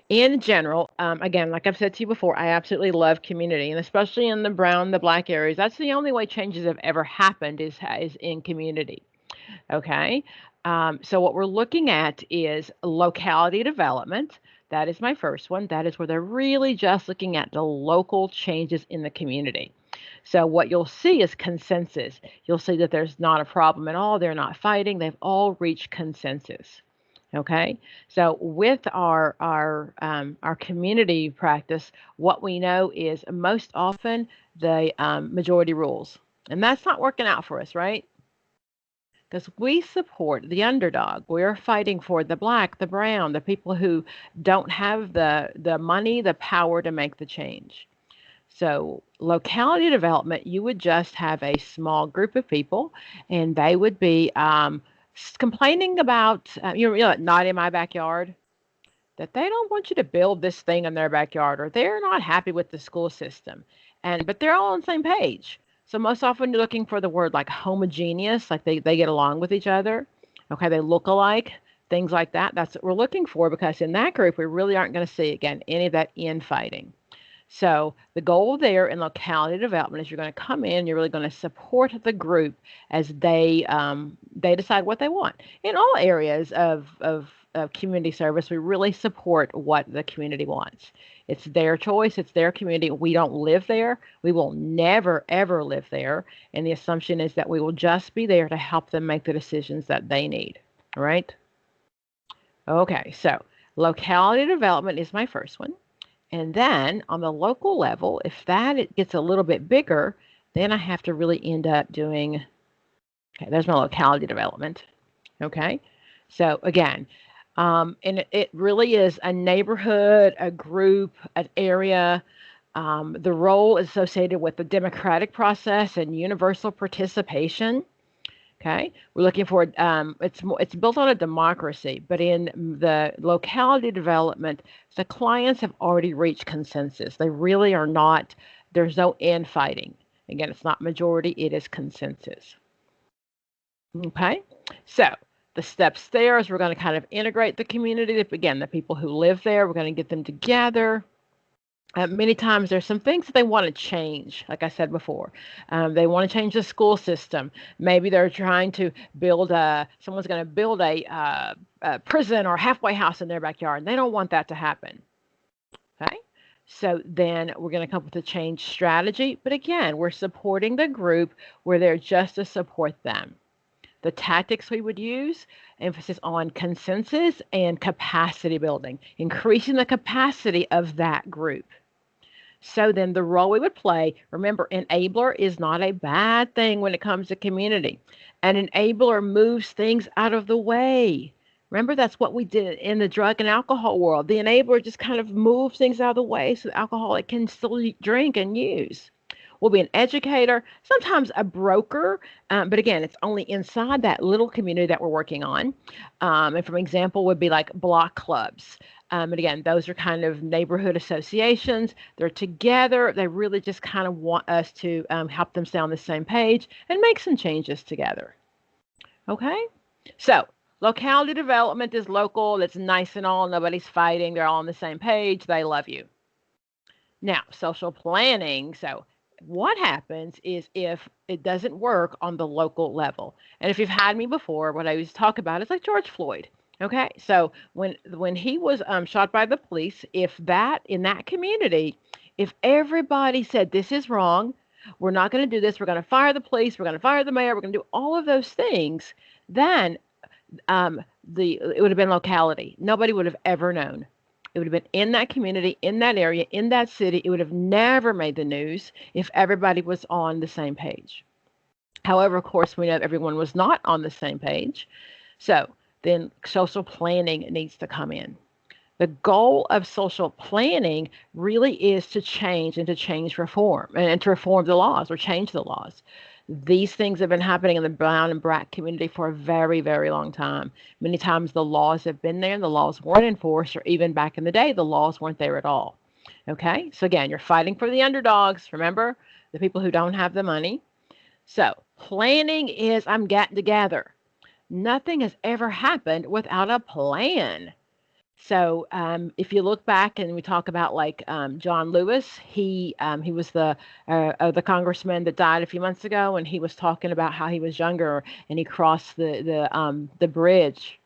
In general, again, like I've said to you before, I absolutely love community, and especially in the brown, the black areas. That's the only way changes have ever happened is in community. Okay. So what we're looking at is locality development. That is my first one. That is where they're really just looking at the local changes in the community. So what you'll see is consensus. You'll see that there's not a problem at all. They're not fighting. They've all reached consensus. Okay, so with our community practice, what we know is most often the majority rules, and that's not working out for us, right? Because we support the underdog. We're fighting for the black, the brown, the people who don't have the money, the power to make the change. So, locality development, you would just have a small group of people, and they would be complaining about, not in my backyard, that they don't want you to build this thing in their backyard, or they're not happy with the school system. But they're all on the same page. So most often you're looking for the word like homogeneous, like they get along with each other. Okay, they look alike, things like that. That's what we're looking for because in that group we really aren't going to see again any of that infighting. So the goal there in locality development is you're going to come in, you're really going to support the group as they decide what they want. In all areas of community service, we really support what the community wants. It's their choice, it's their community. We don't live there. We will never, ever live there. And the assumption is that we will just be there to help them make the decisions that they need. All right? Okay, so locality development is my first one. And then on the local level, if that it gets a little bit bigger, then I have to really end up doing, okay, there's my locality development. Okay. So again, and it really is a neighborhood, a group, an area. The role is associated with the democratic process and universal participation. Okay, we're looking for it's built on a democracy, but in the locality development, the clients have already reached consensus. They really are not. There's no infighting. Again, it's not majority; it is consensus. Okay, so the steps there is we're going to kind of integrate the community. Again, the people who live there, we're going to get them together. Many times there's some things that they want to change, like I said before. They want to change the school system. Maybe they're trying to someone's going to build a prison or halfway house in their backyard, and they don't want that to happen. Okay? So then we're going to come up with a change strategy. But again, we're supporting the group where they're just to support them. The tactics we would use, emphasis on consensus and capacity building, increasing the capacity of that group. So then the role we would play, remember, enabler is not a bad thing when it comes to community. An enabler moves things out of the way. Remember, that's what we did in the drug and alcohol world. The enabler just kind of moves things out of the way so the alcoholic can still drink and use. We'll be an educator, sometimes a broker, but again, it's only inside that little community that we're working on. And for example, would be like block clubs. And again, those are kind of neighborhood associations. They're together. They really just kind of want us to help them stay on the same page and make some changes together. Okay? So, locality development is local. It's nice and all. Nobody's fighting. They're all on the same page. They love you. Now, social planning. So, what happens is if it doesn't work on the local level, and if you've had me before, what I always talk about is like George Floyd. Okay, so when he was shot by the police, if that in that community, if everybody said this is wrong, we're not going to do this, we're going to fire the police, we're going to fire the mayor, we're going to do all of those things, then it would have been locality. Nobody would have ever known. It would have been in that community, in that area, in that city. It would have never made the news if everybody was on the same page. However, of course, we know everyone was not on the same page. So then social planning needs to come in. The goal of social planning really is to change and to change reform and to reform the laws or change the laws. These things have been happening in the brown and black community for a very, very long time. Many times the laws have been there and the laws weren't enforced, or even back in the day, the laws weren't there at all. Okay, so again, you're fighting for the underdogs, remember, the people who don't have the money. So, planning is I'm getting together. Nothing has ever happened without a plan. So if you look back and we talk about like John Lewis, he was the congressman that died a few months ago, and he was talking about how he was younger and he crossed the bridge.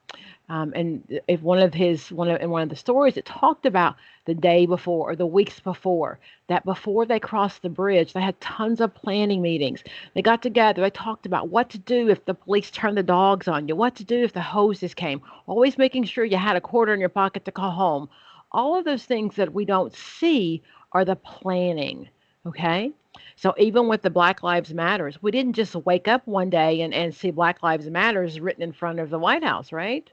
And if one of the stories, it talked about the day before or the weeks before, that before they crossed the bridge, they had tons of planning meetings. They got together, they talked about what to do if the police turned the dogs on you, what to do if the hoses came, always making sure you had a quarter in your pocket to call home. All of those things that we don't see are the planning. Okay. So even with the Black Lives Matters, we didn't just wake up one day and see Black Lives Matters written in front of the White House, right?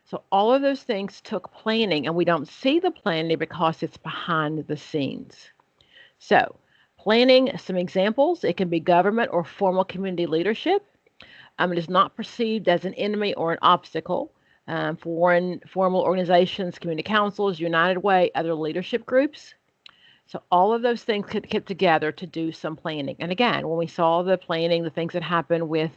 So all of those things took planning, and we don't see the planning because it's behind the scenes. So, planning, some examples, it can be government or formal community leadership. It is not perceived as an enemy or an obstacle. Foreign formal organizations, community councils, United Way, other leadership groups. So all of those things could get together to do some planning. And again, when we saw the planning, the things that happened with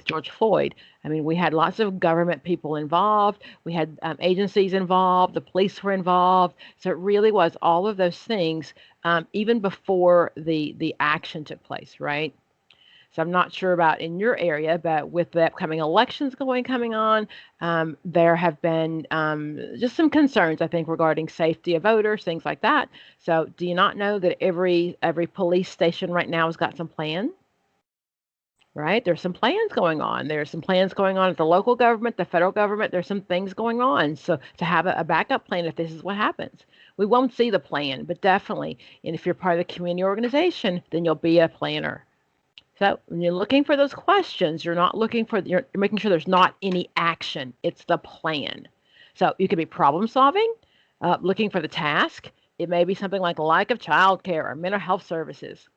George Floyd, I mean, we had lots of government people involved. We had agencies involved. The police were involved. So it really was all of those things, even before the action took place, right? So I'm not sure about in your area, but with the upcoming elections coming on, there have been just some concerns, I think, regarding safety of voters, things like that. So do you not know that every police station right now has got some plan? Right? There's some plans going on. There's some plans going on at the local government, the federal government. There's some things going on. So to have a backup plan if this is what happens. We won't see the plan, but definitely, and if you're part of the community organization, then you'll be a planner. So when you're looking for those questions, you're making sure there's not any action. It's the plan. So you could be problem solving, looking for the task. It may be something like lack of childcare or mental health services.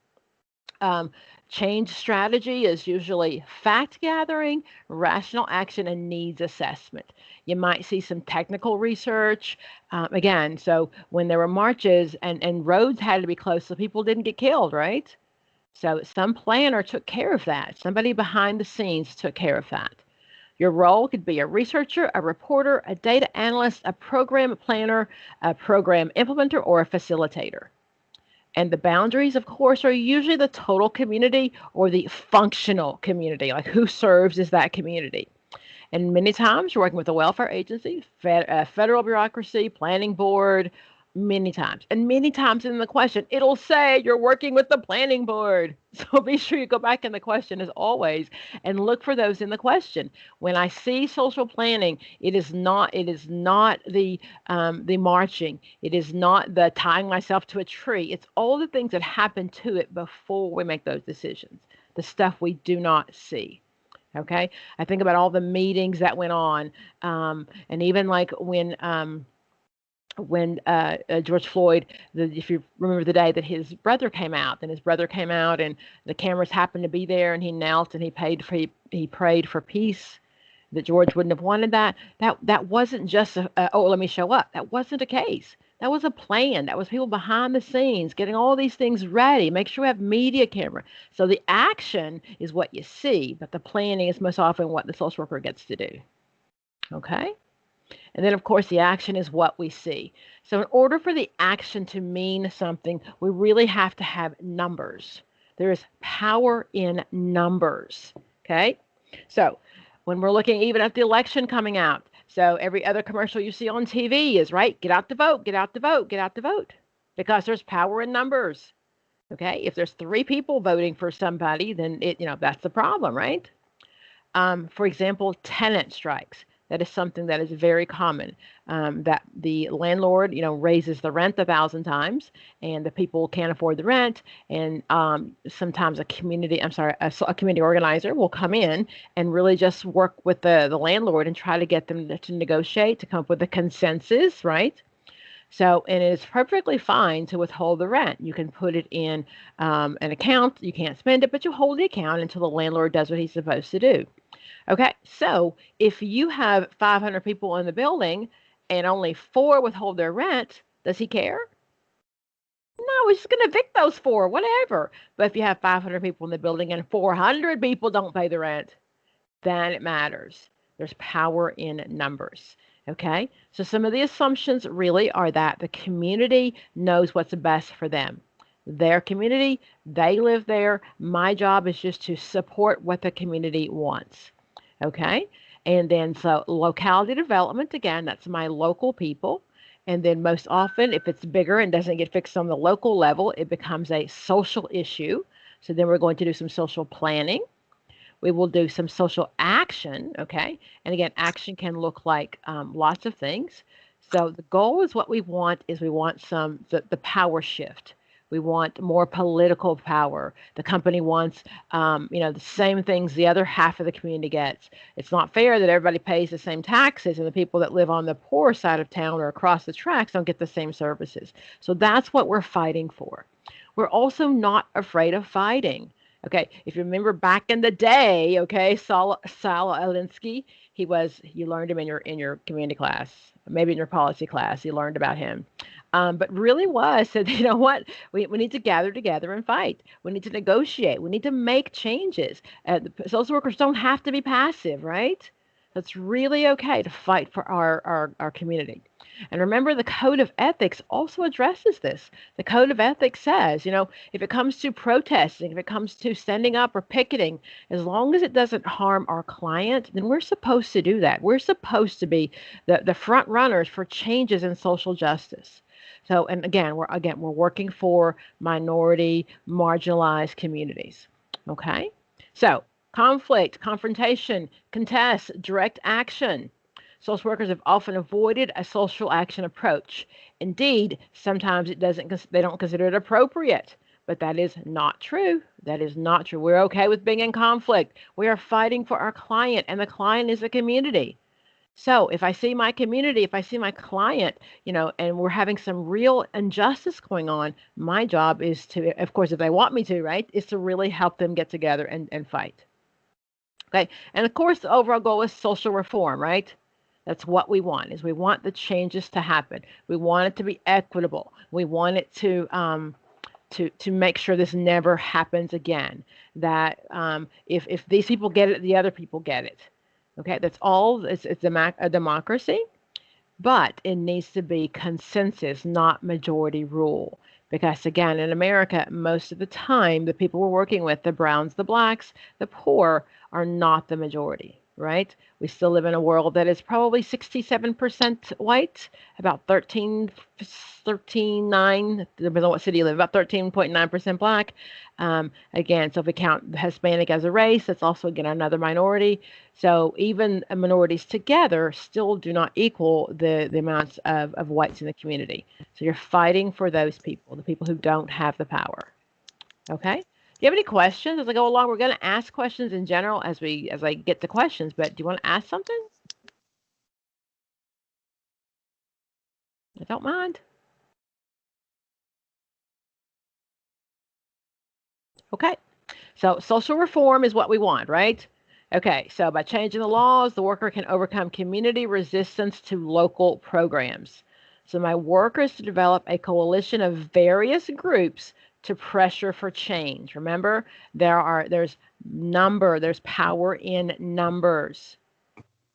Um, Change strategy is usually fact gathering, rational action, and needs assessment. You might see some technical research. Again, so when there were marches and roads had to be closed so people didn't get killed, right? So some planner took care of that. Somebody behind the scenes took care of that. Your role could be a researcher, a reporter, a data analyst, a program planner, a program implementer, or a facilitator. And the boundaries, of course, are usually the total community or the functional community, like who serves as that community. And many times you're working with a welfare agency, federal bureaucracy, planning board, many times. And many times in the question, it'll say you're working with the planning board. So be sure you go back in the question as always and look for those in the question. When I see social planning, it is not the marching. It is not the tying myself to a tree. It's all the things that happen to it before we make those decisions. The stuff we do not see. Okay, I think about all the meetings that went on, and even like when George Floyd, if you remember the day that his brother came out, then his brother came out, and the cameras happened to be there, and he knelt and he prayed for peace. That George wouldn't have wanted that. That wasn't just oh, let me show up. That wasn't a case. That was a plan. That was people behind the scenes getting all these things ready. Make sure we have media camera. So the action is what you see, but the planning is most often what the social worker gets to do. Okay? And then, of course, the action is what we see. So in order for the action to mean something, we really have to have numbers. There is power in numbers. Okay? So when we're looking even at the election coming out, so every other commercial you see on TV is, right, get out to vote, get out to vote, get out to vote, because there's power in numbers. Okay? If there's 3 people voting for somebody, then that's the problem, right? For example, tenant strikes. That is something that is very common. That the landlord, raises the rent 1,000 times, and the people can't afford the rent. And sometimes a community organizer will come in and really just work with the landlord and try to get them to negotiate, to come up with a consensus, right? So, and it is perfectly fine to withhold the rent. You can put it in an account. You can't spend it, but you hold the account until the landlord does what he's supposed to do. Okay, so if you have 500 people in the building and only 4 withhold their rent, does he care? No, he's just going to evict those 4, whatever. But if you have 500 people in the building and 400 people don't pay the rent, then it matters. There's power in numbers. Okay, so some of the assumptions really are that the community knows what's best for them. Their community, they live there. My job is just to support what the community wants. Okay, and then so locality development, again, that's my local people. And then most often, if it's bigger and doesn't get fixed on the local level, it becomes a social issue. So then we're going to do some social planning. We will do some social action, okay? And again, action can look like lots of things. So the goal is what we want is we want the power shift. We want more political power. The company wants, the same things the other half of the community gets. It's not fair that everybody pays the same taxes and the people that live on the poor side of town or across the tracks don't get the same services. So that's what we're fighting for. We're also not afraid of fighting. Okay, if you remember back in the day, okay, Sal Alinsky, you learned him in your community class, maybe in your policy class, you learned about him. But really was said, you know what, we need to gather together and fight. We need to negotiate. We need to make changes. The social workers don't have to be passive, right? So it's really okay to fight for our community. And remember, the code of ethics also addresses this. The code of ethics says, if it comes to protesting, if it comes to standing up or picketing, as long as it doesn't harm our client, then we're supposed to do that. We're supposed to be the front runners for changes in social justice. So, and we're working for minority, marginalized communities. Okay? So, conflict, confrontation, contest, direct action. Social workers have often avoided a social action approach. Indeed, sometimes they don't consider it appropriate. But that is not true. That is not true. We're okay with being in conflict. We are fighting for our client, and the client is a community. So if I see my community, if I see my client, and we're having some real injustice going on, my job is to, of course, if they want me to, right, is to really help them get together and fight. Okay. And of course, the overall goal is social reform, right? That's what we want. Is we want the changes to happen. We want it to be equitable. We want it to make sure this never happens again. That if these people get it, the other people get it. Okay, that's all. It's a democracy, but it needs to be consensus, not majority rule. Because again, in America, most of the time, the people we're working with, the browns, the blacks, the poor, are not the majority, right? We still live in a world that is probably 67% white, about 13.9, depending on what city you live, about 13.9% black. Again, so if we count Hispanic as a race, that's also, again, another minority. So even minorities together still do not equal the amounts of whites in the community. So you're fighting for those people, the people who don't have the power. Okay? Do you have any questions as I go along? We're going to ask questions in general as I get to questions, but do you want to ask something? I don't mind. Okay. So social reform is what we want, right? Okay, so by changing the laws, the worker can overcome community resistance to local programs. So my work is to develop a coalition of various groups to pressure for change. Remember, there's power in numbers.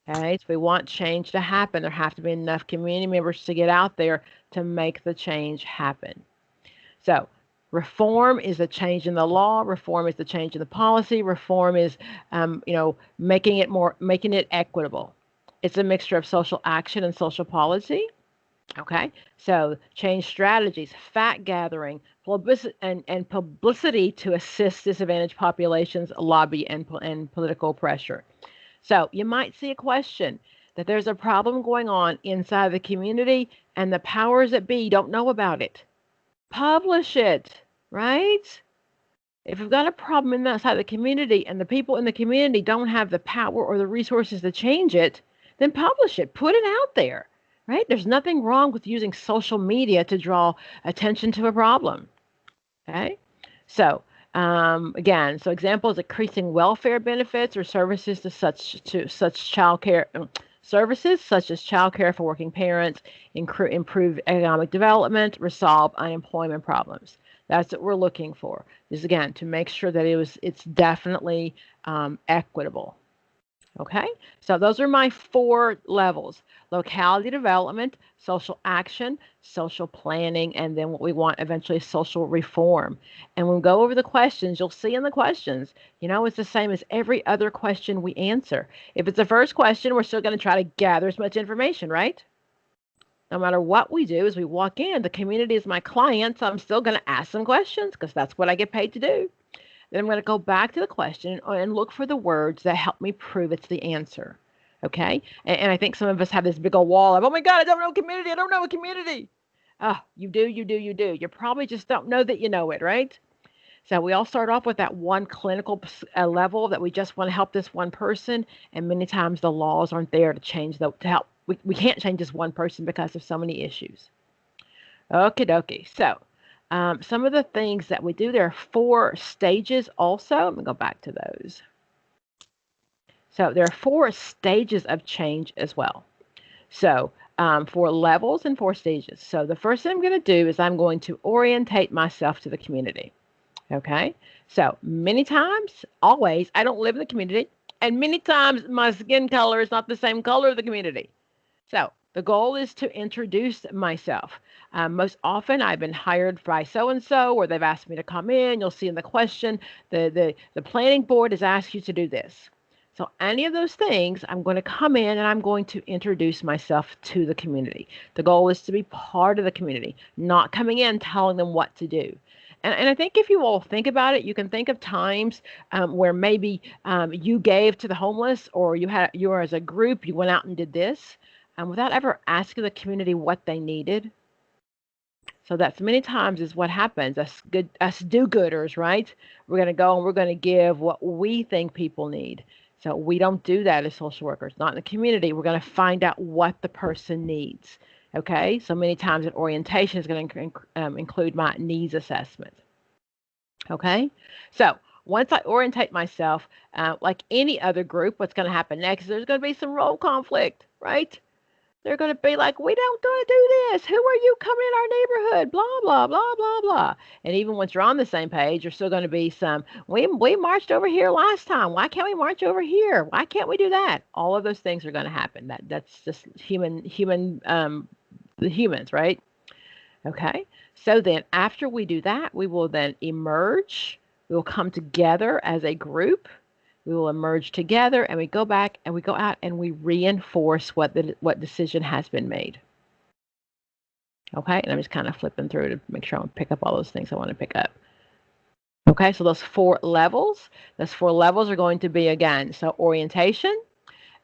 Okay, so if we want change to happen, there have to be enough community members to get out there to make the change happen. So reform is a change in the law. Reform is the change in the policy. Reform is, making it equitable. It's a mixture of social action and social policy. Okay, so change strategies, fact gathering, and publicity to assist disadvantaged populations, lobby, and political pressure. So you might see a question that there's a problem going on inside the community and the powers that be don't know about it. Publish it, right? If you've got a problem inside the community and the people in the community don't have the power or the resources to change it, then publish it. Put it out there, right? There's nothing wrong with using social media to draw attention to a problem. Okay? So, again, so examples: increasing welfare benefits or services such child care services such as child care for working parents, improve economic development, resolve unemployment problems. That's what we're looking for. Is again to make sure that it's definitely equitable. Okay, so those are my 4 levels: locality development, social action, social planning, and then what we want eventually is social reform. And when we go over the questions, you'll see in the questions, it's the same as every other question we answer. If it's the first question, we're still going to try to gather as much information, right? No matter what we do as we walk in, the community is my client, so I'm still going to ask some questions because that's what I get paid to do. Then I'm going to go back to the question and look for the words that help me prove it's the answer. Okay? And I think some of us have this big old wall of, oh my God, I don't know community. I don't know a community. Oh, you do, you do, you do. You probably just don't know that you know it, right? So we all start off with that one clinical level that we just want to help this one person. And many times the laws aren't there to change, to help. We can't change this one person because of so many issues. Okie dokie. So, some of the things that we do, there are 4 stages also. Let me go back to those. So, there are 4 stages of change as well. So, 4 levels and 4 stages. So, the first thing I'm going to do is I'm going to orientate myself to the community. Okay. So, many times, always, I don't live in the community. And many times, my skin color is not the same color of the community. So the goal is to introduce myself. Most often, I've been hired by so and so, or they've asked me to come in. You'll see in the question, the planning board has asked you to do this. So any of those things, I'm going to come in and I'm going to introduce myself to the community. The goal is to be part of the community, not coming in telling them what to do. And I think if you all think about it, you can think of times where maybe you gave to the homeless, or you were as a group, you went out and did this without ever asking the community what they needed. So that's many times is what happens. Us do-gooders, right? We're going to go and we're going to give what we think people need. So we don't do that as social workers, not in the community. We're going to find out what the person needs. Okay, so many times at orientation is going to include my needs assessment. Okay, so once I orientate myself, like any other group, what's going to happen next is there's going to be some role conflict, right? They're going to be like, we don't want to do this. Who are you coming in our neighborhood? Blah, blah, blah, blah, blah. And even once you're on the same page, there's still going to be some, we marched over here last time. Why can't we march over here? Why can't we do that? All of those things are going to happen. That's just the humans, right? Okay. So then after we do that, we will then emerge. We will come together as a group. We will emerge together and we go back and we go out and we reinforce what decision has been made. Okay, and I'm just kind of flipping through to make sure I pick up all those things I want to pick up. Okay, so those 4 levels are going to be, again, so orientation,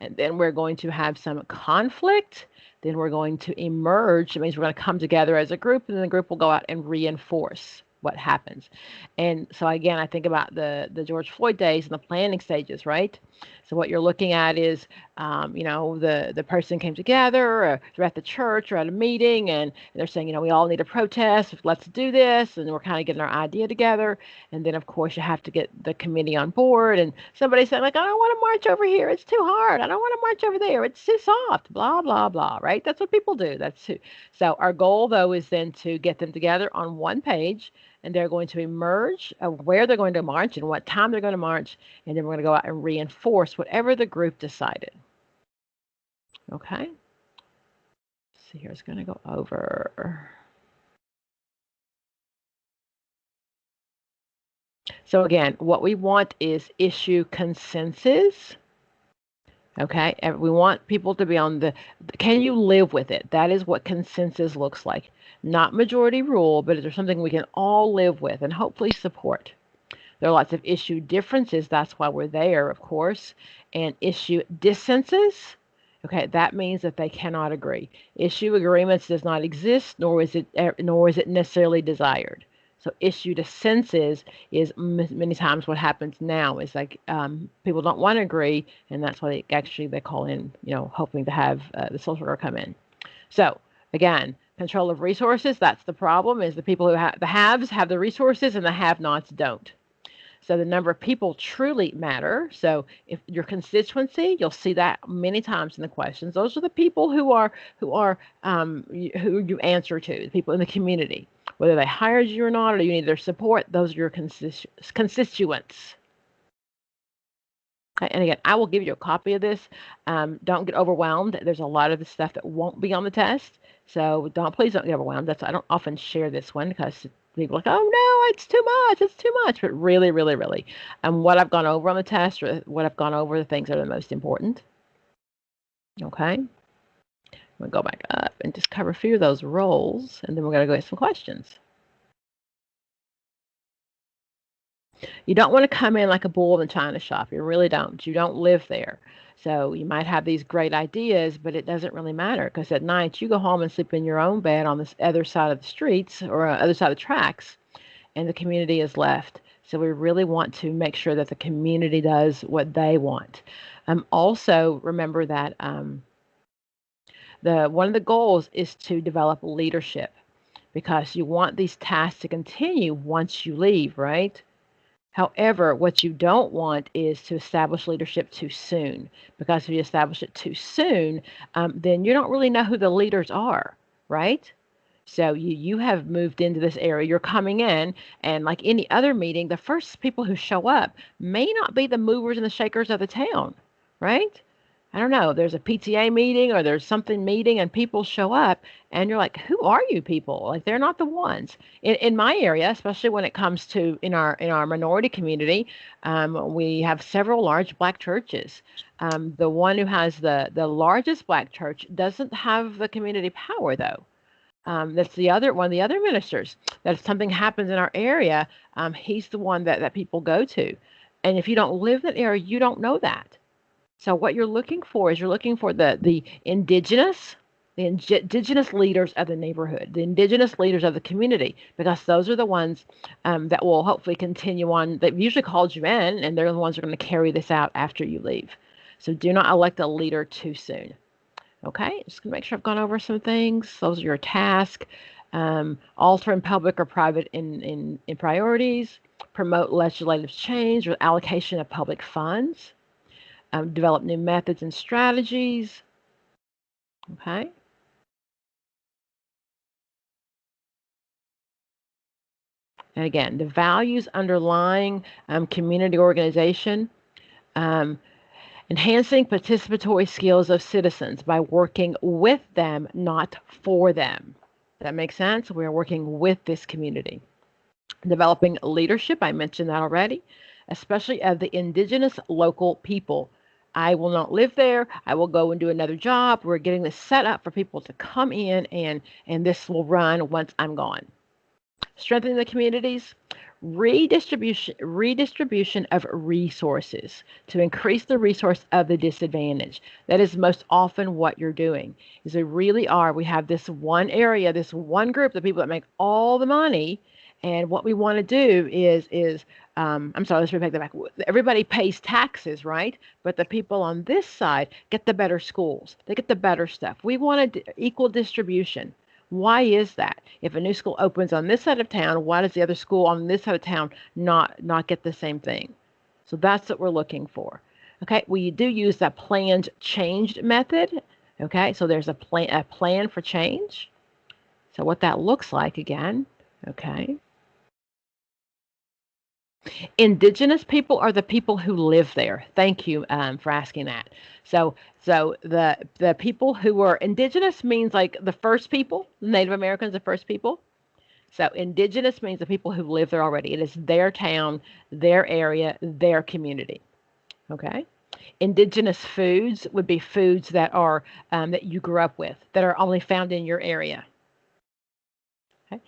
and then we're going to have some conflict. Then we're going to emerge. It means we're going to come together as a group, and then the group will go out and reinforce what happens. And so again, I think about the George Floyd days and the planning stages, right? So what you're looking at is, the person came together, or they're at the church or at a meeting, and they're saying, we all need to protest. Let's do this, and we're kind of getting our idea together. And then, of course, you have to get the committee on board. And somebody saying, like, I don't want to march over here. It's too hard. I don't want to march over there. It's too soft. Blah blah blah. Right? That's what people do. So our goal, though, is then to get them together on one page, and they're going to emerge of where they're going to march and what time they're going to march, and then we're going to go out and reinforce whatever the group decided. Okay. Let's see here, it's going to go over. So again, what we want is issue consensus. Okay, we want people to be on can you live with it? That is what consensus looks like. Not majority rule, but is there something we can all live with and hopefully support? There are lots of issue differences. That's why we're there, of course. And issue dissensus. Okay, that means that they cannot agree. Issue agreements does not exist, nor is it necessarily desired. So issue dissensus is many times what happens now is like people don't want to agree, and that's why they call in, hoping to have the social worker come in. So again, control of resources. That's the problem. Is the people who the haves have the resources and the have-nots don't. So the number of people truly matter. So if your constituency, you'll see that many times in the questions. Those are the people who you answer to, the people in the community, whether they hired you or not, or you need their support. Those are your constituents. And again, I will give you a copy of this. Don't get overwhelmed. There's a lot of the stuff that won't be on the test. So please don't get overwhelmed. I don't often share this one because people are like, oh no, it's too much. It's too much. But really, really, really, what I've gone over on the test or what I've gone over, the things that are the most important. Okay. I'm going to go back up and just cover a few of those roles, and then we're going to go get some questions. You don't want to come in like a bull in a china shop. You really don't. You don't live there. So you might have these great ideas, but it doesn't really matter because at night you go home and sleep in your own bed on this other side of the streets or other side of the tracks, and the community is left. So we really want to make sure that the community does what they want. Also, remember that the one of the goals is to develop leadership because you want these tasks to continue once you leave, right? However, what you don't want is to establish leadership too soon, because if you establish it too soon, then you don't really know who the leaders are, right? So you have moved into this area. You're coming in, and like any other meeting, the first people who show up may not be the movers and the shakers of the town, right? I don't know. There's a PTA meeting or there's something meeting, and people show up, and you're like, "Who are you people?" Like they're not the ones in my area, especially when it comes to in our minority community. We have several large Black churches. The one who has the largest Black church doesn't have the community power though. That's the other one of the other ministers. That if something happens in our area, he's the one that people go to. And if you don't live in that area, you don't know that. So what you're looking for is you're looking for the indigenous leaders of the neighborhood, the indigenous leaders of the community, because those are the ones that will hopefully continue on. They've usually called you in, and they're the ones who are going to carry this out after you leave. So do not elect a leader too soon. Okay, just gonna make sure I've gone over some things. Those are your tasks. Alter in public or private in priorities. Promote legislative change or allocation of public funds. Develop new methods and strategies. Okay. And again, the values underlying community organization. Um, Enhancing participatory skills of citizens by working with them, not for them. That makes sense? We are working with this community. Developing leadership, I mentioned that already, especially of the indigenous local people. I will not live there. I will go and do another job. We're getting this set up for people to come in and this will run once I'm gone. Strengthening the communities, redistribution of resources to increase the resource of the disadvantaged. That is most often what you're doing. Is we really are. We have this one area, this one group, the people that make all the money, and what we want to do is I'm sorry, let's repeat that back. Everybody pays taxes, right? But the people on this side get the better schools. They get the better stuff. We want equal distribution. Why is that? If a new school opens on this side of town, why does the other school on this side of town not get the same thing? So that's what we're looking for. Okay, we do use that planned changed method. Okay, so there's a plan for change. So what that looks like again, okay. Indigenous people are the people who live there. Thank you for asking that. So the people who are indigenous means like the first people, Native Americans, the first people. So indigenous means the people who live there already. It is their town, their area, their community. Okay. Indigenous foods would be foods that are that you grew up with, that are only found in your area. Okay.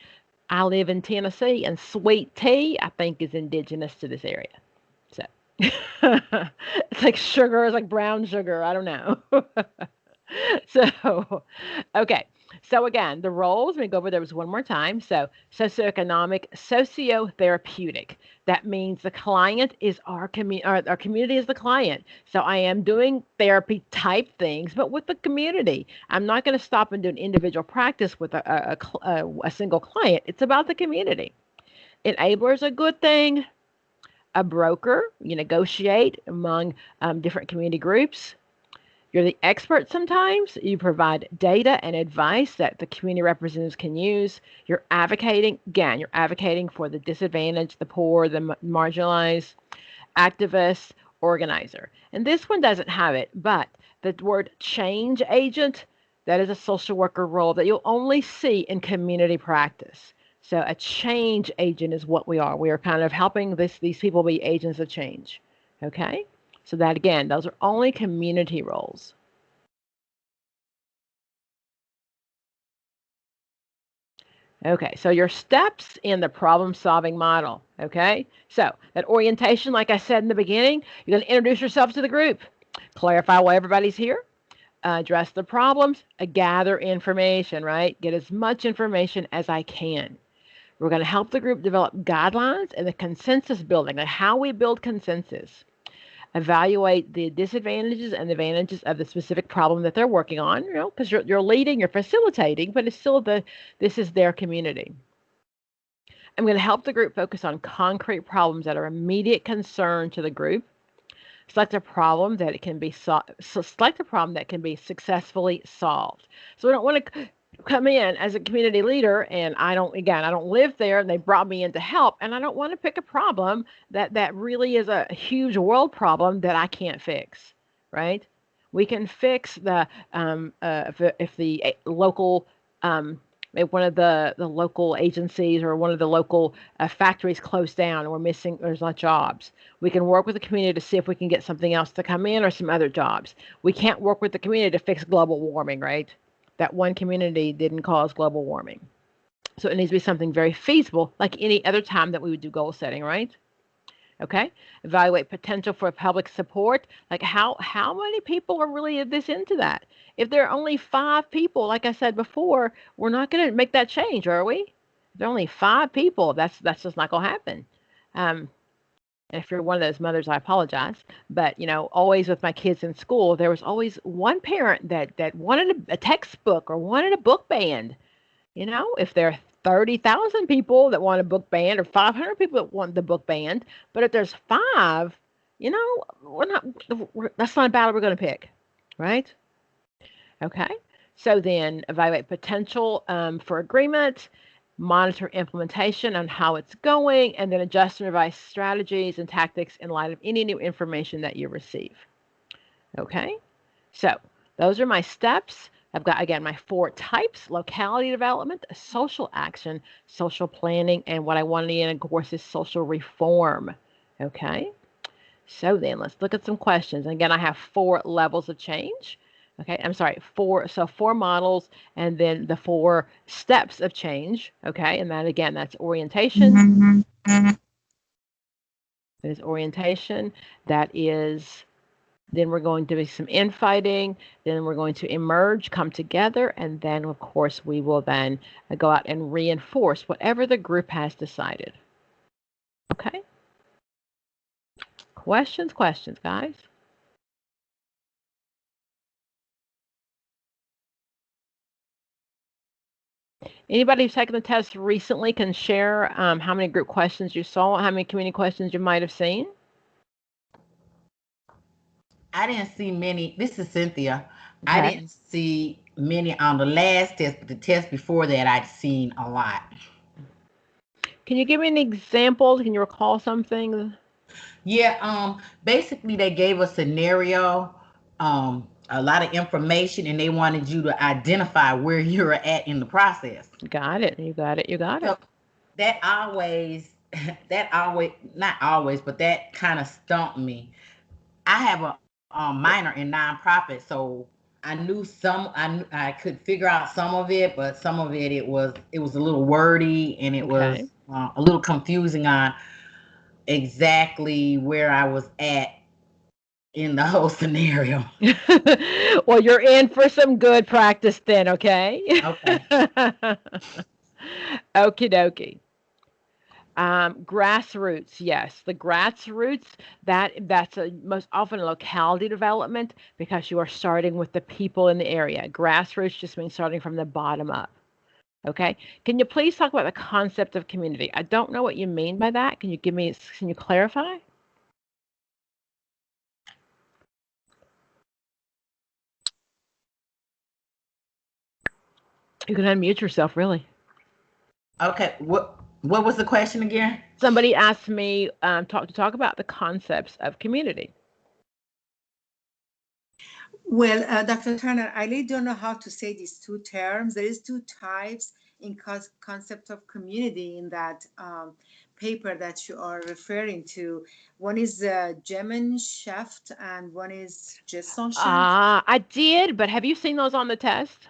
I live in Tennessee, and sweet tea, I think, is indigenous to this area. So it's like sugar, it's like brown sugar. I don't know. So, okay. So again, the roles, let me go over those one more time. So socioeconomic, sociotherapeutic. That means the client is our community is the client. So I am doing therapy type things, but with the community. I'm not going to stop and do an individual practice with a single client. It's about the community. Enabler is a good thing. A broker, you negotiate among different community groups. You're the expert sometimes. You provide data and advice that the community representatives can use. You're advocating, again, you're advocating for the disadvantaged, the poor, the marginalized, activists, organizer. And this one doesn't have it, but the word change agent, that is a social worker role that you'll only see in community practice. So a change agent is what we are. We are kind of helping these people be agents of change. Okay? So that again, those are only community roles. Okay, so your steps in the problem solving model. Okay, so that orientation, like I said in the beginning, you're going to introduce yourself to the group, clarify why everybody's here, address the problems, gather information, right? Get as much information as I can. We're going to help the group develop guidelines and the consensus building, like how we build consensus. Evaluate the disadvantages and advantages of the specific problem that they're working on, because you're leading, you're facilitating, but it's still this is their community. I'm going to help the group focus on concrete problems that are immediate concern to the group. Select a problem that it can be select a problem that can be successfully solved. So we don't want to come in as a community leader and I don't live there and they brought me in to help and I don't want to pick a problem that really is a huge world problem that I can't fix, right? We can fix the if the local if one of the local agencies or one of the local factories closed down and there's not jobs. We can work with the community to see if we can get something else to come in or some other jobs. We can't work with the community to fix global warming, right? That one community didn't cause global warming. So it needs to be something very feasible, like any other time that we would do goal setting, right? Okay. Evaluate potential for public support. Like how many people are really this into that? If there are only 5 people, like I said before, we're not going to make that change, are we? If there are only 5 people, that's just not going to happen. And if you're one of those mothers, I apologize. But always with my kids in school, there was always one parent that wanted a textbook or wanted a book band. If there are 30,000 people that want a book band or 500 people that want the book band, but if there's 5, that's not a battle we're going to pick, right? Okay. So then evaluate potential for agreement, monitor implementation on how it's going, and then adjust and revise strategies and tactics in light of any new information that you receive. Okay. So those are my steps. I've got, again, my 4 types: locality development, social action, social planning, and what I want to end, of course, is social reform. Okay. So then let's look at some questions. And again, I have 4 levels of change. Okay, I'm sorry, 4 models, and then the 4 steps of change. Okay, and that again, that's orientation. That is orientation. That is, then we're going to be some infighting, then we're going to emerge, come together, and then of course we will then go out and reinforce whatever the group has decided. Okay? Questions, guys? Anybody who's taken the test recently can share how many group questions you saw, how many community questions you might have seen? I didn't see many. This is Cynthia. Okay. I didn't see many on the last test, but the test before that, I'd seen a lot. Can you give me an example? Can you recall something? Yeah, basically they gave a scenario, a lot of information, and they wanted you to identify where you're at in the process. Got it. You got it. You got So it. that always, not always, but that kind of stumped me. I have a minor in nonprofit, so I knew I could figure out some of it, but some of it was a little wordy and it Okay. was a little confusing on exactly where I was at in the whole scenario. Well, you're in for some good practice then, okay? Okay. Okie dokie. Grassroots, yes. The grassroots, that's most often a locality development because you are starting with the people in the area. Grassroots just means starting from the bottom up. Okay. Can you please talk about the concept of community? I don't know what you mean by that. Can you clarify? You can unmute yourself, really. Okay. What was the question again? Somebody asked me talk about the concepts of community. Well, Dr. Turner, I really don't know how to say these two terms. There is two types in concept of community in that paper that you are referring to. One is Gemeinschaft and one is Gesellschaft. I did, but have you seen those on the test?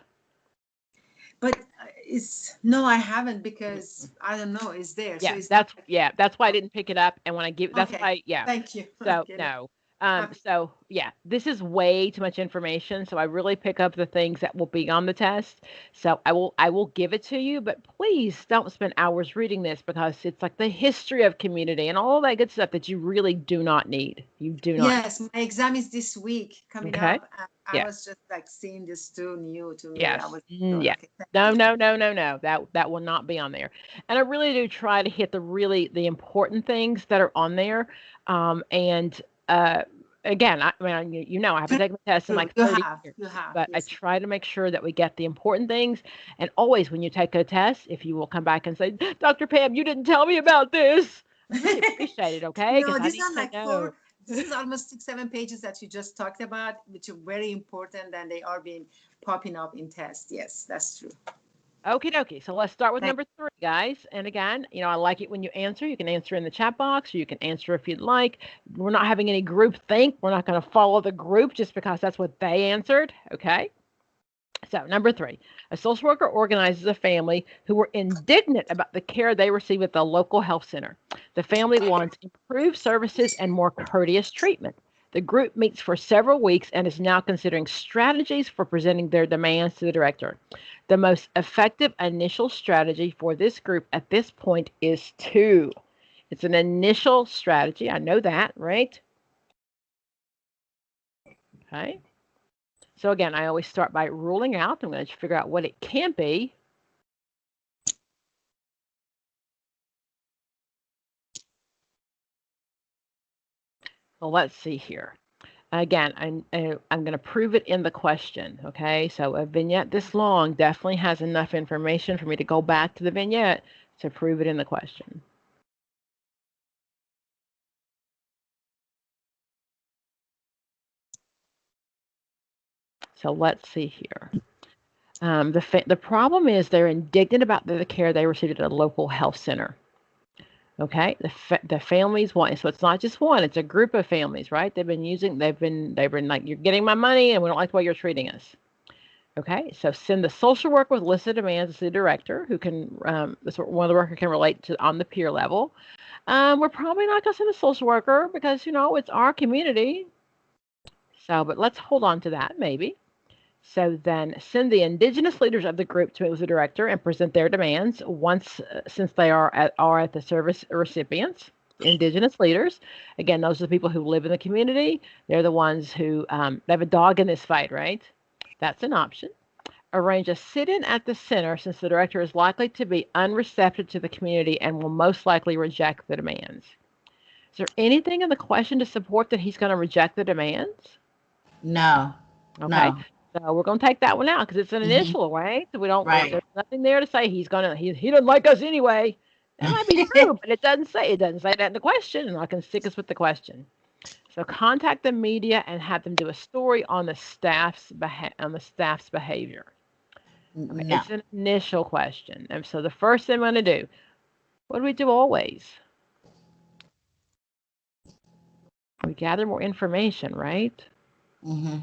But it's no, I haven't because I don't know. It's there, so Yeah, it's not. that's why I didn't pick it up. And when I give, that's Okay, why, yeah. thank you. So Okay, no. okay. So yeah, this is way too much information. So I really pick up the things that will be on the test. So I will give it to you, but please don't spend hours reading this because it's like the history of community and all that good stuff that you really do not need. You do not. Yes, my exam is this week coming Okay. up. And I Yeah. was just like seeing this too new to me. I Yes. was Yeah. okay. Thank No, you. no, no, no, no. That will not be on there. And I really do try to hit the important things that are on there. And uh, again, I mean, I haven't taken the test in True. like 30 years, You have. but I Yes. try to make sure that we get the important things. And always, when you take a test, if you will come back and say, "Dr. Pam, you didn't tell me about this," I really appreciate it. Okay, No, because I these need are to like know. four. This is almost 6, 7 pages that you just talked about, which are very important, and they are being popping up in tests. Yes, that's true. Okie dokie. So let's start with Thank. number three, guys. And again, I like it when you answer. You can answer in the chat box, or you can answer if you'd like. We're not having any group think. We're not going to follow the group just because that's what they answered. Okay. So, number three, a social worker organizes a family who were indignant about the care they receive at the local health center. The family wants improved services and more courteous treatment. The group meets for several weeks and is now considering strategies for presenting their demands to the director. The most effective initial strategy for this group at this point is two. It's an initial strategy. I know that, right? Okay. So again, I always start by ruling out. I'm going to figure out what it can be. Well, let's see here. Again, I'm going to prove it in the question. Okay, so a vignette this long definitely has enough information for me to go back to the vignette to prove it in the question. So let's see here. The problem is they're indignant about the care they received at a local health center. Okay, the families want, so it's not just one; it's a group of families, right? They've been like, you're getting my money, and we don't like the way you're treating us. Okay, so send the social worker with list of demands to the director, who can one of the worker can relate to on the peer level. We're probably not going to send a social worker because it's our community. So, but let's hold on to that maybe. So then send the indigenous leaders of the group to meet with the director and present their demands once, since they are at the service recipients. Indigenous leaders, again, those are the people who live in the community. They're the ones who they have a dog in this fight, right? That's an option. Arrange a sit-in at the center since the director is likely to be unreceptive to the community and will most likely reject the demands. Is there anything in the question to support that he's going to reject the demands? No, Okay. no. So we're going to take that one out because it's an Hmm. initial, right? So we don't, Right. there's nothing there to say he doesn't like us anyway. That might be true, but it doesn't say that in the question, and I can stick us with the question. So contact the media and have them do a story on the staff's behavior. Okay, No. it's an initial question. And so the first thing I'm going to do, what do we do always? We gather more information, right? Hmm.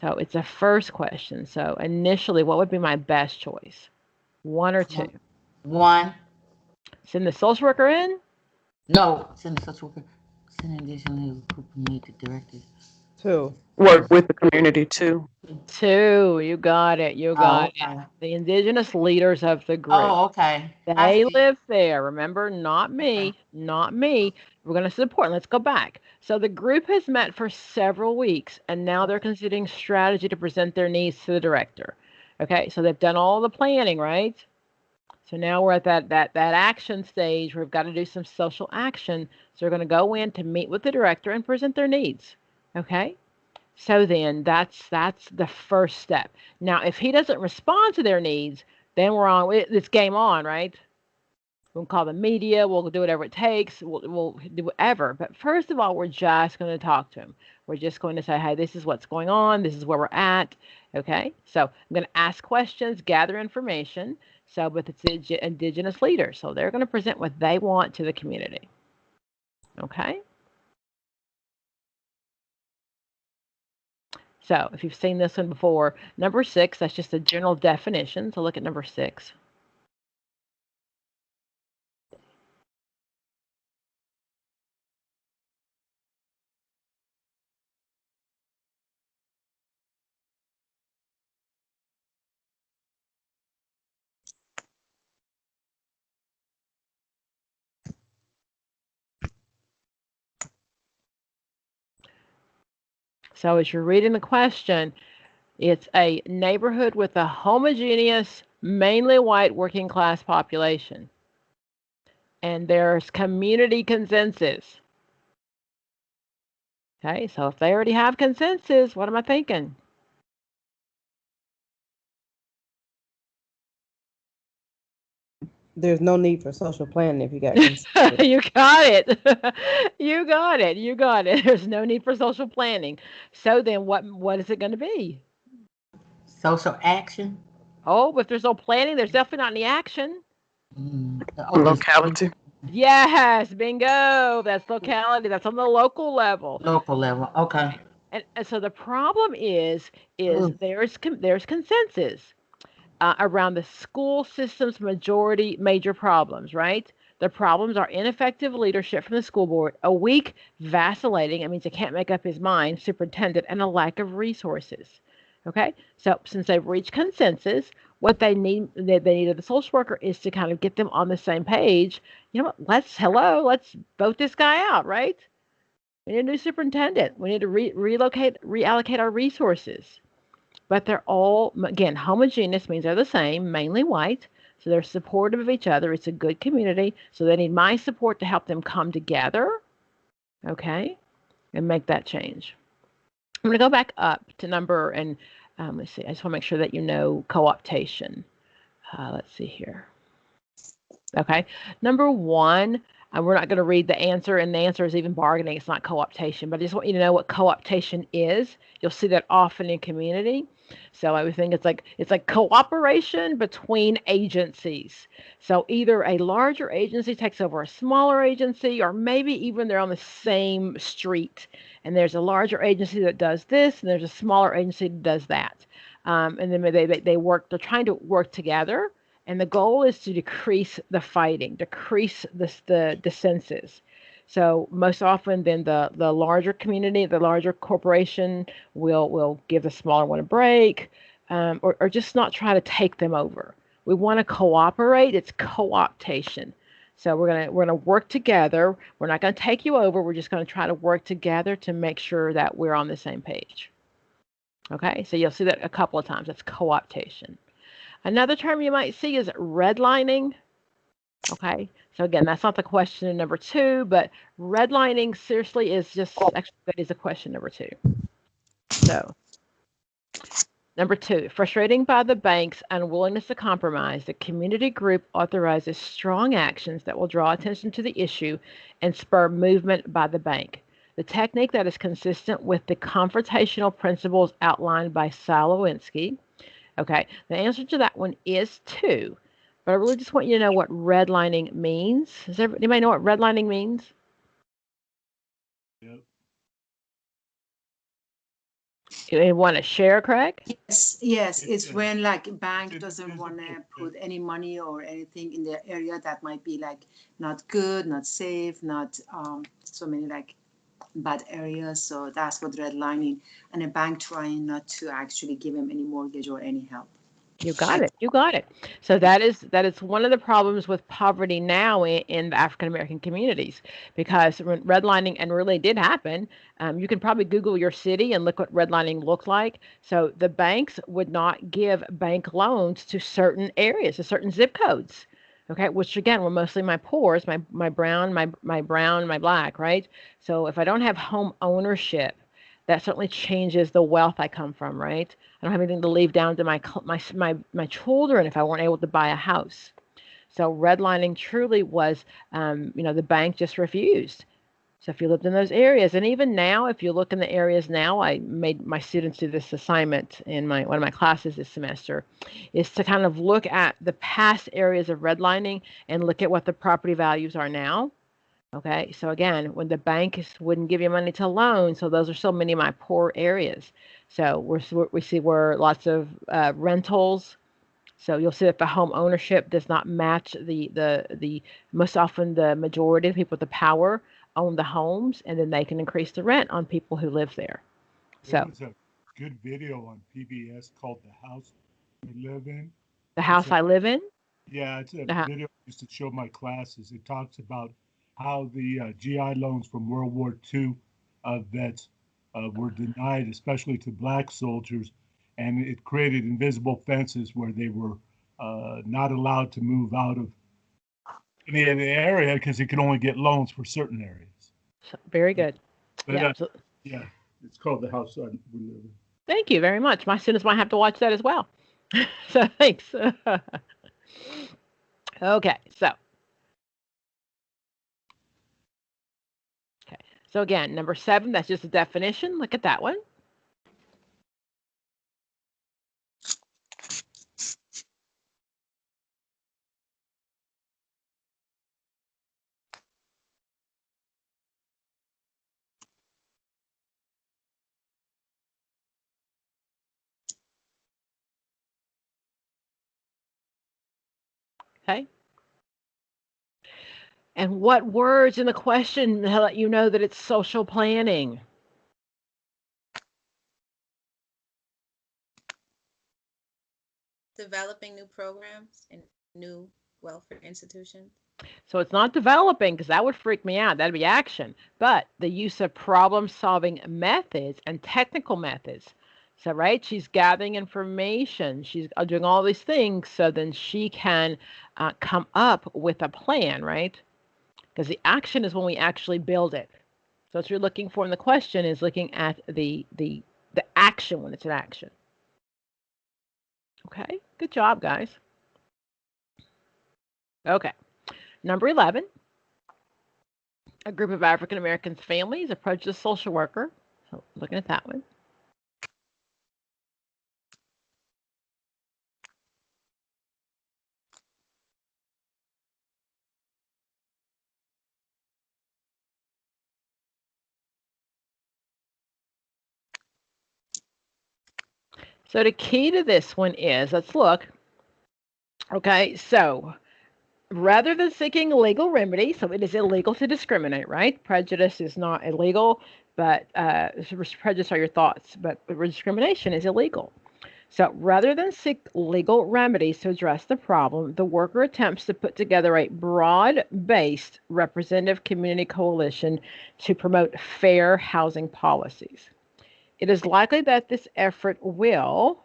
So it's a first question. So initially, what would be my best choice? One or two? One. Send the social worker in? No. Send the social worker. Send an additional group meet the directors. To work with the community too. Two. You got it. You Oh, got it. okay. The indigenous leaders of the group. Oh, okay. I They see. live there. Remember, not Okay. me. Not me. We're going to support. Let's go back. So the group has met for several weeks, and now they're Okay. considering strategy to present their needs to the director. Okay, so they've done all the planning, right? So now we're at that action stage where we've got to do some social action. So they're going to go in to meet with the director and present their needs. Okay? So then that's the first step. Now, if he doesn't respond to their needs, then we're on. It's game on, right? We'll call the media. We'll do whatever it takes. We'll do whatever. But first of all, we're just going to talk to them. We're just going to say, hey, this is what's going on. This is where we're at. Okay. So I'm going to ask questions, gather information. So, but it's the indigenous leaders. So they're going to present what they want to the community. Okay. So if you've seen this one before, number 6, that's just a general definition. So look at number 6. So as you're reading the question, it's a neighborhood with a homogeneous, mainly white working class population. And there's community consensus. Okay, so if they already have consensus, what am I thinking? There's no need for social planning if you got consensus. You got it. You got it. You got it. There's no need for social planning. So then what is it going to be? Social action. Oh, if there's no planning, there's definitely not any action. Locality. Yes, bingo. That's locality. That's on the local level. Local level. Okay. And so the problem is there's consensus around the school system's major problems, right? The problems are ineffective leadership from the school board, a weak, vacillating, it means he can't make up his mind, superintendent, and a lack of resources. Okay, so since they've reached consensus, what they need of the social worker is to kind of get them on the same page. You know what? Let's vote this guy out, right? We need a new superintendent. We need to reallocate our resources. But they're all, again, homogeneous means they're the same, mainly white. So they're supportive of each other. It's a good community. So they need my support to help them come together, okay, and make that change. I'm going to go back up to number, and let's see, I just want to make sure that you know co-optation. Let's see here. Okay, number 1, we're not going to read the answer, and the answer is even bargaining. It's not co-optation, but I just want you to know what co-optation is. You'll see that often in community. So I would think it's like cooperation between agencies. So either a larger agency takes over a smaller agency, or maybe even they're on the same street, and there's a larger agency that does this, and there's a smaller agency that does that. And then they work. They're trying to work together, and the goal is to decrease the fighting, decrease the dissensus. So most often, then the larger community, the larger corporation will give the smaller one a break, or just not try to take them over. We want to cooperate. It's co-optation. So we're gonna work together. We're not gonna take you over. We're just gonna try to work together to make sure that we're on the same page. Okay, so you'll see that a couple of times. That's co-optation. Another term you might see is redlining. Okay, so again, that's not the question in number 2, but redlining seriously is just, actually, that is a question number 2. So, number 2, frustrating by the bank's unwillingness to compromise, the community group authorizes strong actions that will draw attention to the issue and spur movement by the bank. The technique that is consistent with the confrontational principles outlined by Salowinski. Okay, the answer to that one is 2. But I really just want you to know what redlining means. Does anybody know what redlining means? Yep. You want to share, Craig? Yes. It's when like a bank doesn't want to put any money or anything in the area that might be like not good, not safe, not so many like bad areas. So that's what redlining, and a bank trying not to actually give him any mortgage or any help. You got it. You got it. So that is one of the problems with poverty now in the African American communities, because redlining, and really did happen. You can probably Google your city and look what redlining looked like. So the banks would not give bank loans to certain areas, to certain zip codes. Okay, which again were mostly my poors, my brown, my black, right? So if I don't have home ownership, that certainly changes the wealth I come from, right? I don't have anything to leave down to my children if I weren't able to buy a house. So redlining truly was, the bank just refused. So if you lived in those areas, and even now, if you look in the areas now, I made my students do this assignment in one of my classes this semester, is to kind of look at the past areas of redlining and look at what the property values are now. Okay, so again, when the banks wouldn't give you money to loan, so those are so many of my poor areas. So we see where lots of rentals. So you'll see that the home ownership does not match the most often the majority of people with the power own the homes, and then they can increase the rent on people who live there. There So was a good video on PBS called "The House We Live In." the It's house a I live in. Yeah, it's a Uh-huh. video I used to show my classes. It talks about how the GI loans from World War II vets were denied, especially to black soldiers, and it created invisible fences where they were not allowed to move out of any of the area because they could only get loans for certain areas. So, very good. But Yeah. So yeah, it's called The House We Live In. thank you very much. My students might have to watch that as well. So thanks. Okay. Okay. So again, number 7. That's just a definition. Look at that one. Okay. And what words in the question let you know that it's social planning? Developing new programs and new welfare institutions. So it's not developing because that would freak me out. That'd be action. But the use of problem solving methods and technical methods. So, right, she's gathering information. She's doing all these things so then she can come up with a plan, right? Because the action is when we actually build it. So, what you're looking for in the question is looking at the action when it's an action. Okay, good job, guys. Okay, number 11. A group of African American families approached a social worker. So looking at that one. So the key to this one is, let's look. Okay, so rather than seeking legal remedy, so it is illegal to discriminate, right? Prejudice is not illegal, but prejudice are your thoughts, but discrimination is illegal. So rather than seek legal remedies to address the problem, the worker attempts to put together a broad based representative community coalition to promote fair housing policies. It is likely that this effort will,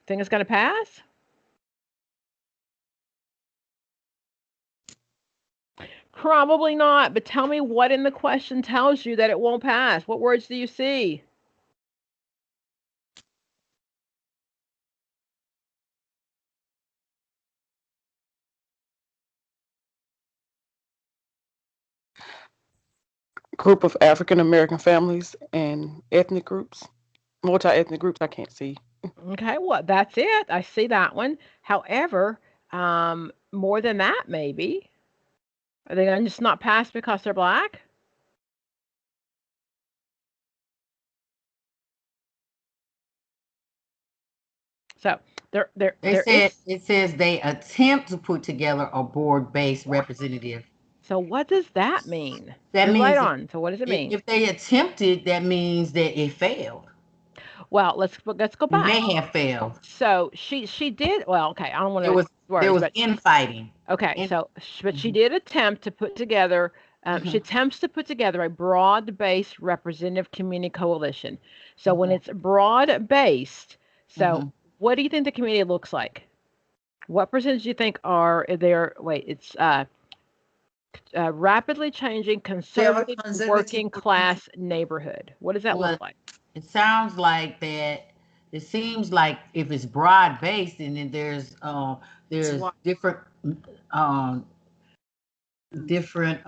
think it's going to pass? Probably not, but tell me what in the question tells you that it won't pass. What words do you see? Group of African American families and ethnic groups, multi-ethnic groups. I can't see. Okay, well, that's it. I see that one. However, more than that, maybe. Are they going to just not pass because they're black? So They there said is. it says they attempt to put together a board-based representative. So what does that mean? That You're right means on. So what does it mean? if they attempted, that means that it failed. Well, let's go back. May have failed. So she did well. Okay, I don't want There to was there words, was but infighting. okay. In, So but she mhm, did attempt to put together. She mhm, attempts to put together a broad-based representative community coalition. So when mhm, it's broad-based, so mhm. what do you think the community looks like? What percentage do you think are there? Wait, it's rapidly changing We have a conservative conservative working community. class neighborhood. What does that look Well, like? it sounds like that. It seems like if it's broad based, and then It's there's why. um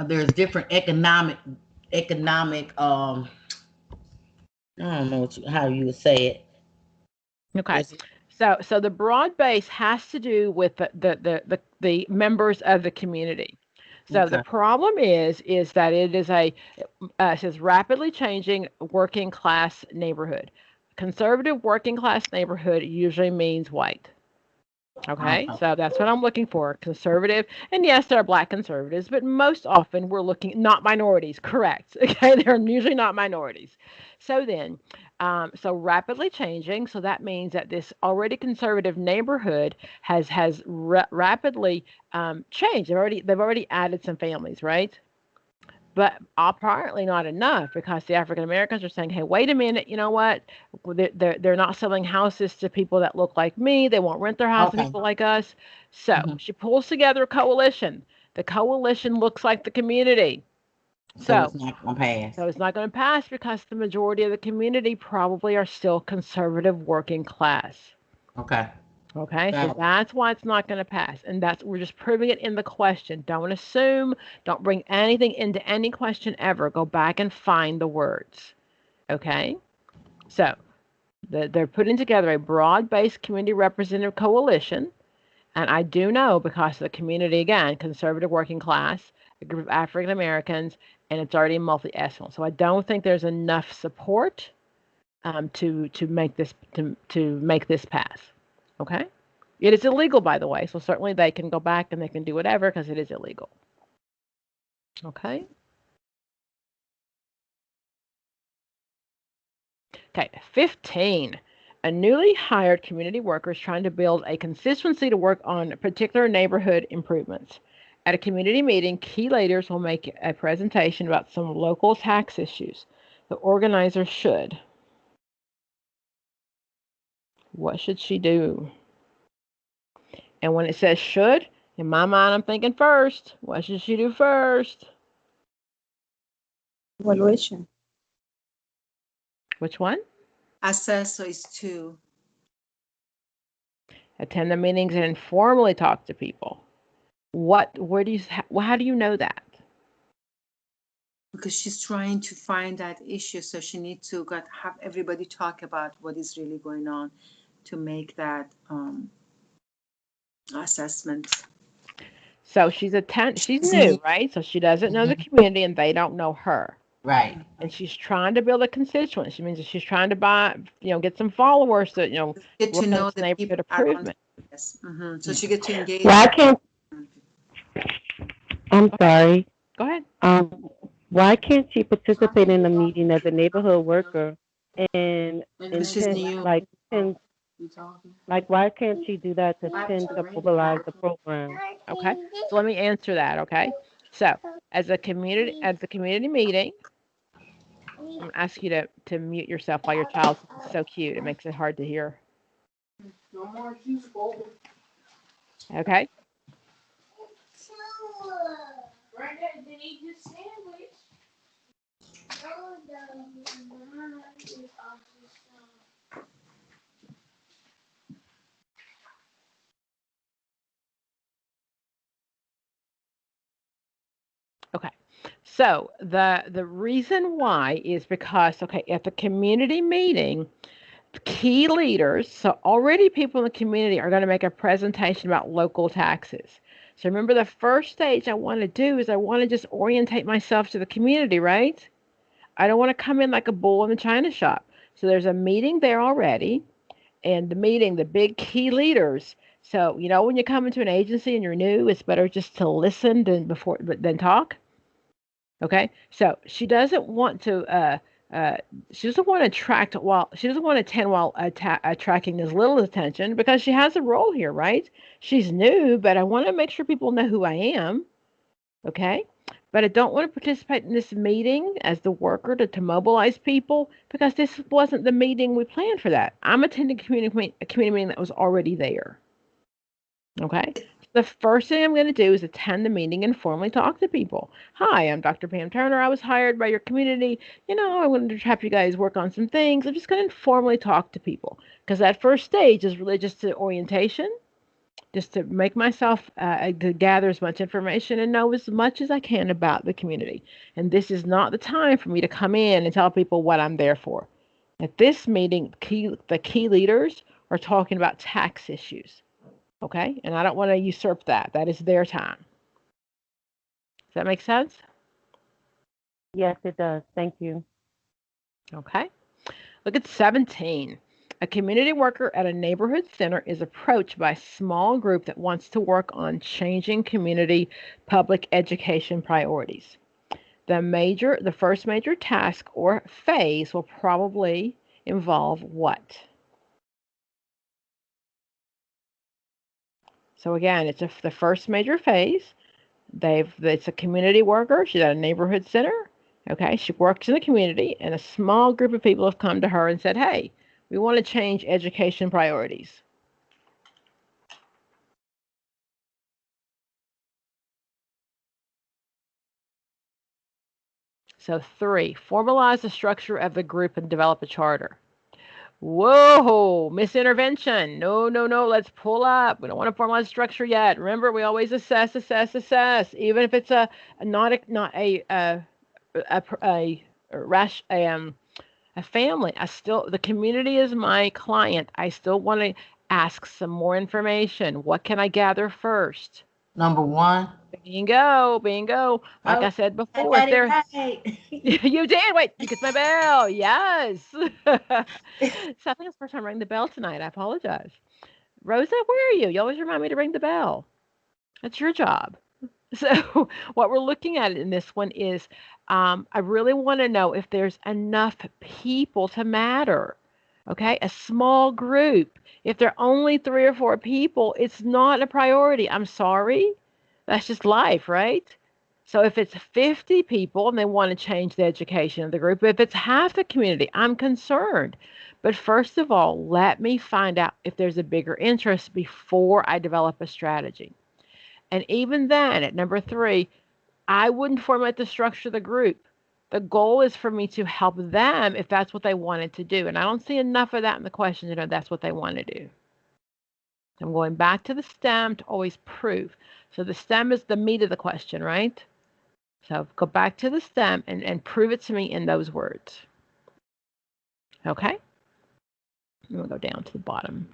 there's different economic I don't know how you would say it. Okay. There's So the broad base has to do with the members of the community. So the okay. problem is that it is a it says rapidly changing working class neighborhood. Conservative working class neighborhood usually means white. Okay, Uh, so that's what I'm looking for. Conservative, and yes, there are black conservatives, but most often we're looking not minorities. Correct. Okay, they're usually not minorities. So then, so rapidly changing. So that means that this already conservative neighborhood has rapidly changed. They've already added some families, right? But apparently not enough because the African Americans are saying, "Hey, wait a minute, you know what? They're not selling houses to people that look like me. They won't rent their house to okay. people like us." So Hmm. she pulls together a coalition. The coalition looks like the community. So So it's not gonna pass. so it's not going to pass because the majority of the community probably are still conservative working class. Okay. Okay, so Got it. that's why it's not going to pass. And that's we're just proving it in the question. Don't assume, don't bring anything into any question ever. Go back and find the words. Okay? So they're putting together a broad based community representative coalition. And I do know because of the community, again, conservative working class, a group of African Americans, and it's already multi ethnic. So I don't think there's enough support to make this pass. Okay? It is illegal, by the way, so certainly they can go back and they can do whatever because it is illegal. Okay. Okay. 15. A newly hired community worker is trying to build a consistency to work on particular neighborhood improvements. At a community meeting, key leaders will make a presentation about some local tax issues. The organizer should. What should she do? And when it says should, in my mind, I'm thinking first. What should she do first? Evaluation. Which one? Assess, so it's two. Attend the meetings and informally talk to people. Where do you, how do you know that? Because she's trying to find that issue, so she needs to have everybody talk about what is really going on to make that assessment. So she's new, right? So she doesn't know the Hmm. community and they don't know her. Right. And she's trying to build a constituency. She means that she's trying to buy, get some followers to, Get to work on know this the people neighborhood around. improvement. Yes. So she get to engage. Why can't, I'm Okay, sorry, go ahead. why can't she participate in a meeting as a neighborhood worker and Because she's intend, new. like, tend, like, why can't she do that to tend to mobilize the program? Okay. So let me answer that, okay? So as a community meeting, I'm gonna ask you to mute yourself while your child's so cute. It makes it hard to hear. Okay. Okay. So the reason why is because okay, at the community meeting, key leaders, so already people in the community are going to make a presentation about local taxes. So remember the first stage I want to do is I want to just orientate myself to the community, right? I don't want to come in like a bull in the china shop. So there's a meeting there already, and the meeting, the big key leaders. So when you come into an agency and you're new, it's better just to listen than talk. Okay, so uh, she doesn't want to attract while she doesn't want to attend while attracting as little attention because she has a role here, right? She's new, but I want to make sure people know who I am. Okay, but I don't want to participate in this meeting as the worker to mobilize people because this wasn't the meeting we planned for that. I'm attending a community meeting that was already there. Okay. The first thing I'm going to do is attend the meeting and formally talk to people. Hi, I'm Dr. Pam Turner. I was hired by your community. I wanted to have you guys work on some things. I'm just going to informally talk to people because that first stage is really just the orientation. just to make myself to gather as much information and know as much as I can about the community. And this is not the time for me to come in and tell people what I'm there for. At this meeting, the key leaders are talking about tax issues. Okay? And I don't want to usurp that. That is their time. Does that make sense? Yes, it does. Thank you. Okay. Look at 17. A community worker at a neighborhood center is approached by a small group that wants to work on changing community public education priorities. The first major task or phase will probably involve what? So again, the first major phase. It's a community worker. She's at a neighborhood center. Okay, she works in the community, and a small group of people have come to her and said, "Hey, we want to change education priorities." So 3, formalize the structure of the group and develop a charter. Whoa, misintervention. No, no, no. Let's pull up. We don't want to formalize structure yet. Remember, we always assess, assess, assess. Even if it's not a family. The community is my client. I still want to ask some more information. What can I gather first? Number one. Bingo, bingo. Like Oh, I said I before, if got it there right. you did. Wait, you kissed my bell. Yes. So I think it's the first time I rang the bell tonight. I apologize. Rosa, where are you? You always remind me to ring the bell. That's your job. So what we're looking at in this one is I really want to know if there's enough people to matter. Okay, a small group. If there are only 3 or 4 people, it's not a priority. I'm sorry. That's just life, right? So if it's 50 people and they want to change the education of the group, if it's half the community, I'm concerned. But first of all, let me find out if there's a bigger interest before I develop a strategy. And even then, at number 3, I wouldn't formulate the structure of the group. The goal is for me to help them if that's what they wanted to do. And I don't see enough of that in the question to know that's what they want to do. I'm going back to the STEM to always prove. So the STEM is the meat of the question, right? So go back to the STEM and prove it to me in those words. Okay? I'm going to go down to the bottom.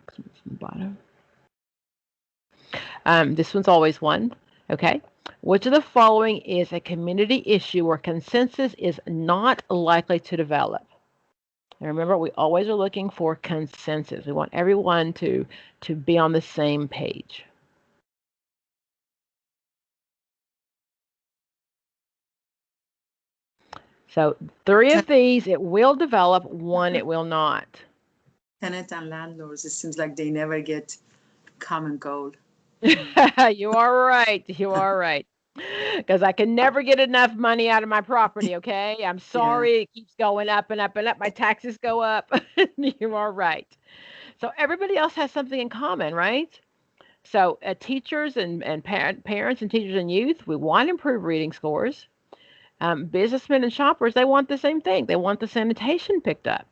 This one's always one. Okay? Which of the following is a community issue where consensus is not likely to develop? And remember, we always are looking for consensus. We want everyone to be on the same page. So 3 of these, it will develop. 1, it will not. Tenant and landlords, it seems like they never get common goal. You are right. You are right. Because I can never get enough money out of my property, okay? I'm sorry. Yeah. It keeps going up and up and up. My taxes go up. You are right. So everybody else has something in common, right? So teachers and parents and teachers and youth, we want to improve reading scores. Businessmen and shoppers, they want the same thing. They want the sanitation picked up.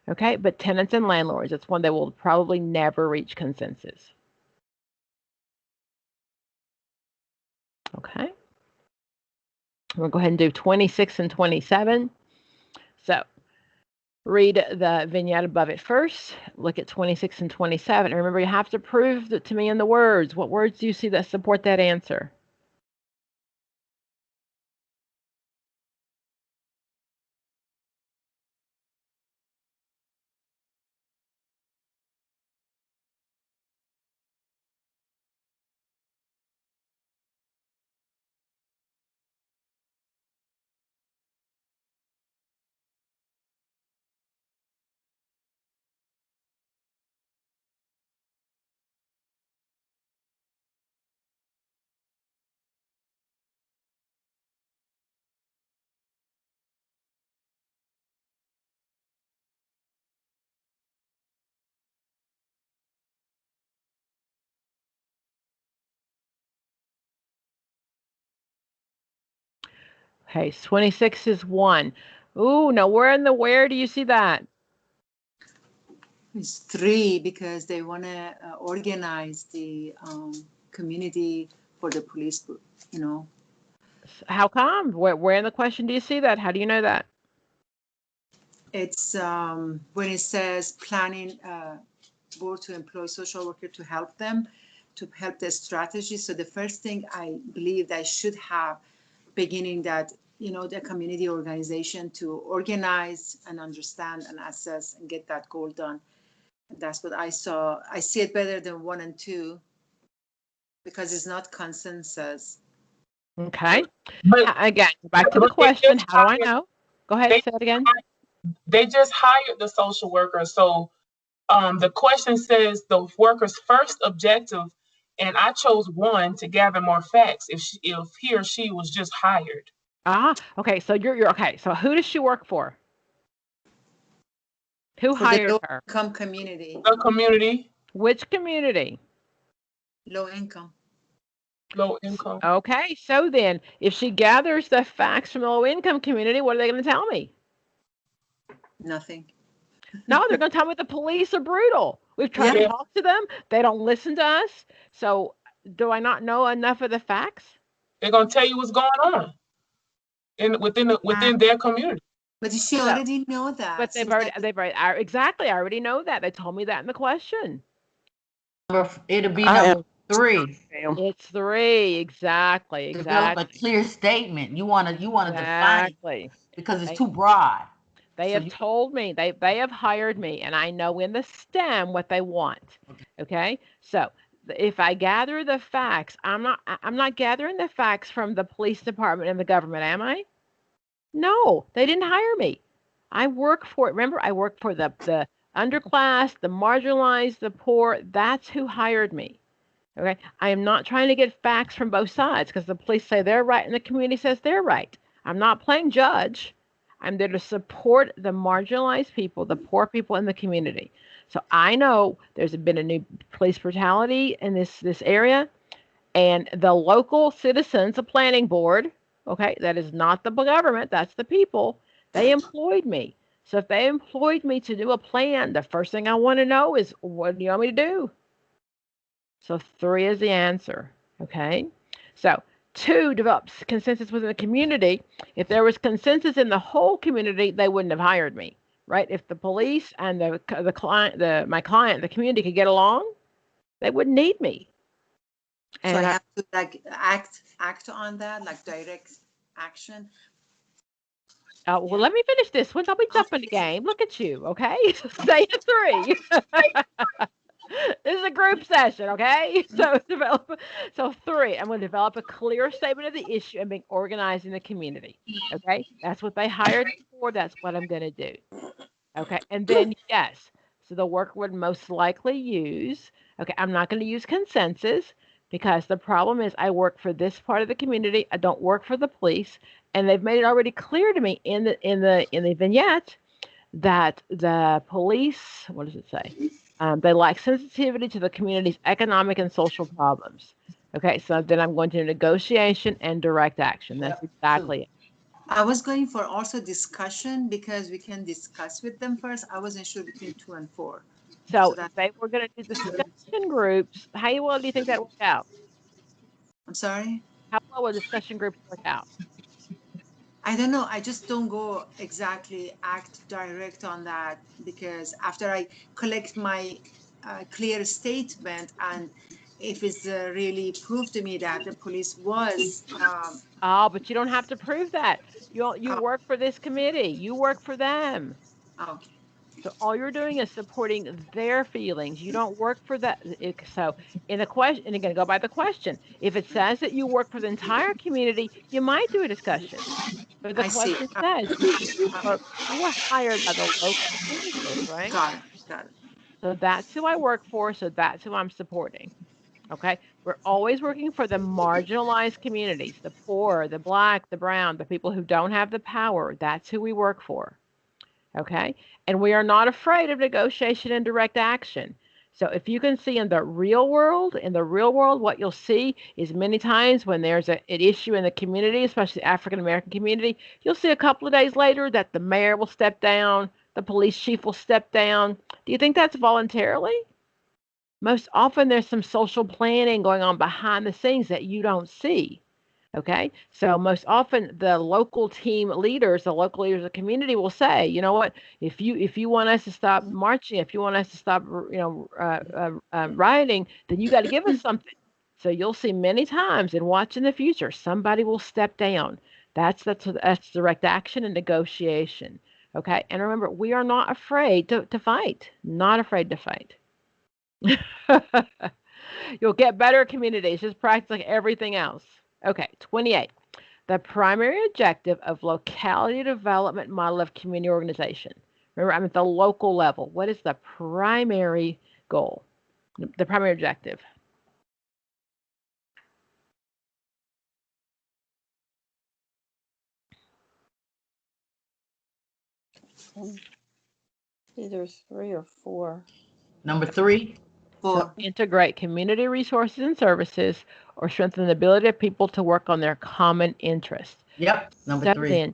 Okay, but tenants and landlords, it's one that will probably never reach consensus. Okay. We'll go ahead and do 26 and 27. So read the vignette above it first. Look at 26 and 27. And remember, you have to prove it to me in the words. What words do you see that support that answer? Okay, 26 is 1. Ooh, now where do you see that? It's three because they want to organize the community for the police, you know. How come? Where in the question do you see that? How do you know that? It's when it says planning board to employ social worker to help them, to help the strategy. So the first thing I believe they should have beginning that, you know, the community organization to organize and understand and assess and get that goal done. That's what I saw. I see it better than one and two because it's not consensus. Okay. But Again, back to the but they question. just How do I hired know? Go ahead. they Say it again. they just hired the social worker. So the question says the worker's first objective, and I chose one to gather more facts. If he or she was just hired, Okay. So you're okay. So who does she work for? Who For the hired low her? income community, the community, Which community? low income. low income. Okay. So then, if she gathers the facts from the low income community, what are they going to tell me? Nothing. No, they're going to tell me the police are brutal. We've tried to Yeah. Yeah, talk to them. They don't listen to us. So, do I not know enough of the facts? they're gonna tell you what's going on Uh, within their community. but she So, already know but that. they've She already, said, exactly. I already know that. They told me that in the question. It'll be I am. number three. Am. It's three. Exactly. Develop a Exactly. clear statement. You wanna define it Exactly. because it's They too broad. they So have you told me they have hired me, and I know in the STEM what they want. okay. Okay, so if I gather the facts, I'm not gathering the facts from the police department and the government, am I? No, they didn't hire me. I work for it. Remember, I work for the underclass, the marginalized, the poor. That's who hired me. Okay, I am not trying to get facts from both sides because the police say they're right and the community says they're right. I'm not playing judge. I'm there to support the marginalized people, the poor people in the community. So I know there's been a new police brutality in this area, and the local citizens, the planning board, okay, that is not the government, that's the people, they employed me. So if they employed me to do a plan, the first thing I want to know is what do you want me to do? So three is the answer. Okay. So two, develops consensus within the community. If there was consensus in the whole community, they wouldn't have hired me, right? If the police and the client, my client, the community could get along, they wouldn't need me. so I And have to like act on that, like direct action. well, Yeah. let me finish this one. Don't be jumping the Okay. game. Look at you. Okay. Stay at three. This is a group session, okay? So develop. So three, I'm going to develop a clear statement of the issue and being organized in the community. Okay, that's what they hired me for. That's what I'm going to do. Okay, and then yes, so the worker would most likely use. Okay, I'm not going to use consensus because the problem is I work for this part of the community. I don't work for the police, and they've made it already clear to me in the vignette that the police, what does it say? They lack sensitivity to the community's economic and social problems. Okay, so then I'm going to negotiation and direct action. That's Yep. Two. exactly it. I was going for also discussion because we can discuss with them first. I wasn't sure between two and four. So So that, if they were going to do discussion groups, how well do you think that worked out? I'm sorry. How well would discussion groups work out? I don't know. I just don't go exactly act direct on that because after I collect my clear statement and if it's really proved to me that the police was, Oh, but you don't have to prove that. You oh, work for this committee. You work for them. okay. So all you're doing is supporting their feelings. You don't work for that. So in the question, and again, go by the question. If it says that you work for the entire community, you might do a discussion. But the I see. question says you were hired by the local officials, right? Got it. Got it. So that's who I work for. So that's who I'm supporting. Okay. We're always working for the marginalized communities, the poor, the black, the brown, the people who don't have the power. That's who we work for. Okay. And we are not afraid of negotiation and direct action. So if you can see in the real world, what you'll see is many times when there's an issue in the community, especially the African American community, you'll see a couple of days later that the mayor will step down, The police chief will step down. Do you think that's voluntarily? Most often there's some social planning going on behind the scenes that you don't see. Okay, so most often the local team leaders, the local leaders of the community will say, you know what, if you want us to stop marching, if you want us to stop, rioting, then you got to give us something. So you'll see many times and watch in the future, somebody will step down. That's direct action and negotiation. Okay, and remember, we are not afraid to fight. Not afraid to fight. You'll get better communities. Just practice like everything else. Okay, 28. The primary objective of locality development model of community organization. Remember, I'm at the local level. What is the primary goal? The primary objective. Either 3 or 4. Number 3. So 4. integrate community resources and services or strengthen the ability of people to work on their common interests. Yep. Number So 3. then,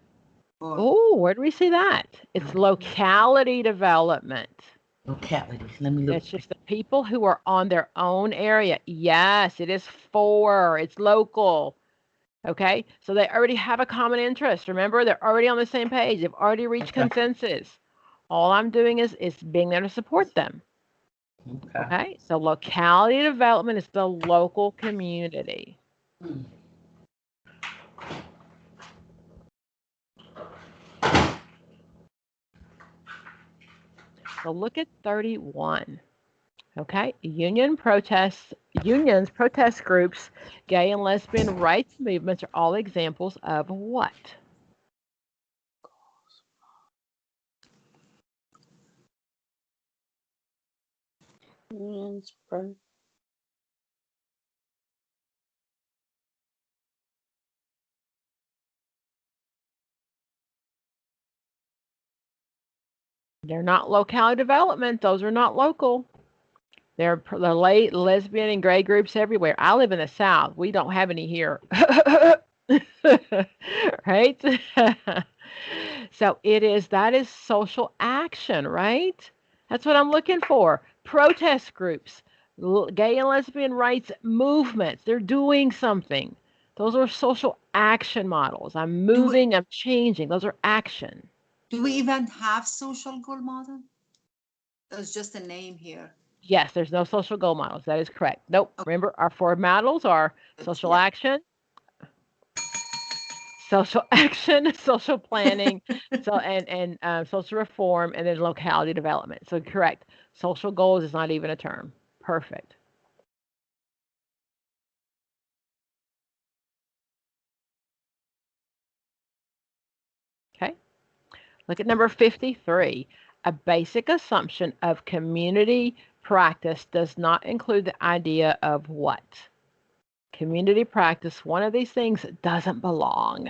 4. oh, where do we see that? It's locality development. Locality. Let me look. It's just the people who are on their own area. Yes, it is 4. It's local. Okay, so they already have a common interest. Remember, they're already on the same page. They've already reached Okay. consensus. All I'm doing is being there to support them. Okay. Okay, so locality development is the local community. So look at 31. Okay, unions, protest groups, gay and lesbian rights movements are all examples of what? Unions, They're not locality development. Those are not local. They're the late lesbian and gay groups everywhere. I live in the South. We don't have any here. Right? So that is social action, right? That's what I'm looking for. Protest groups, gay and lesbian rights movements. They're doing something. Those are social action models. I'm moving, I'm changing. Those are action. Do we even have social goal model? That's just a name here. Yes, there's no social goal models. That is correct. Nope. Okay. Remember, our 4 models are social action, social planning, social reform, and then locality development. So correct. Social goals is not even a term. Perfect. Okay. Look at number 53. A basic assumption of community practice does not include the idea of what? Community practice, one of these things doesn't belong.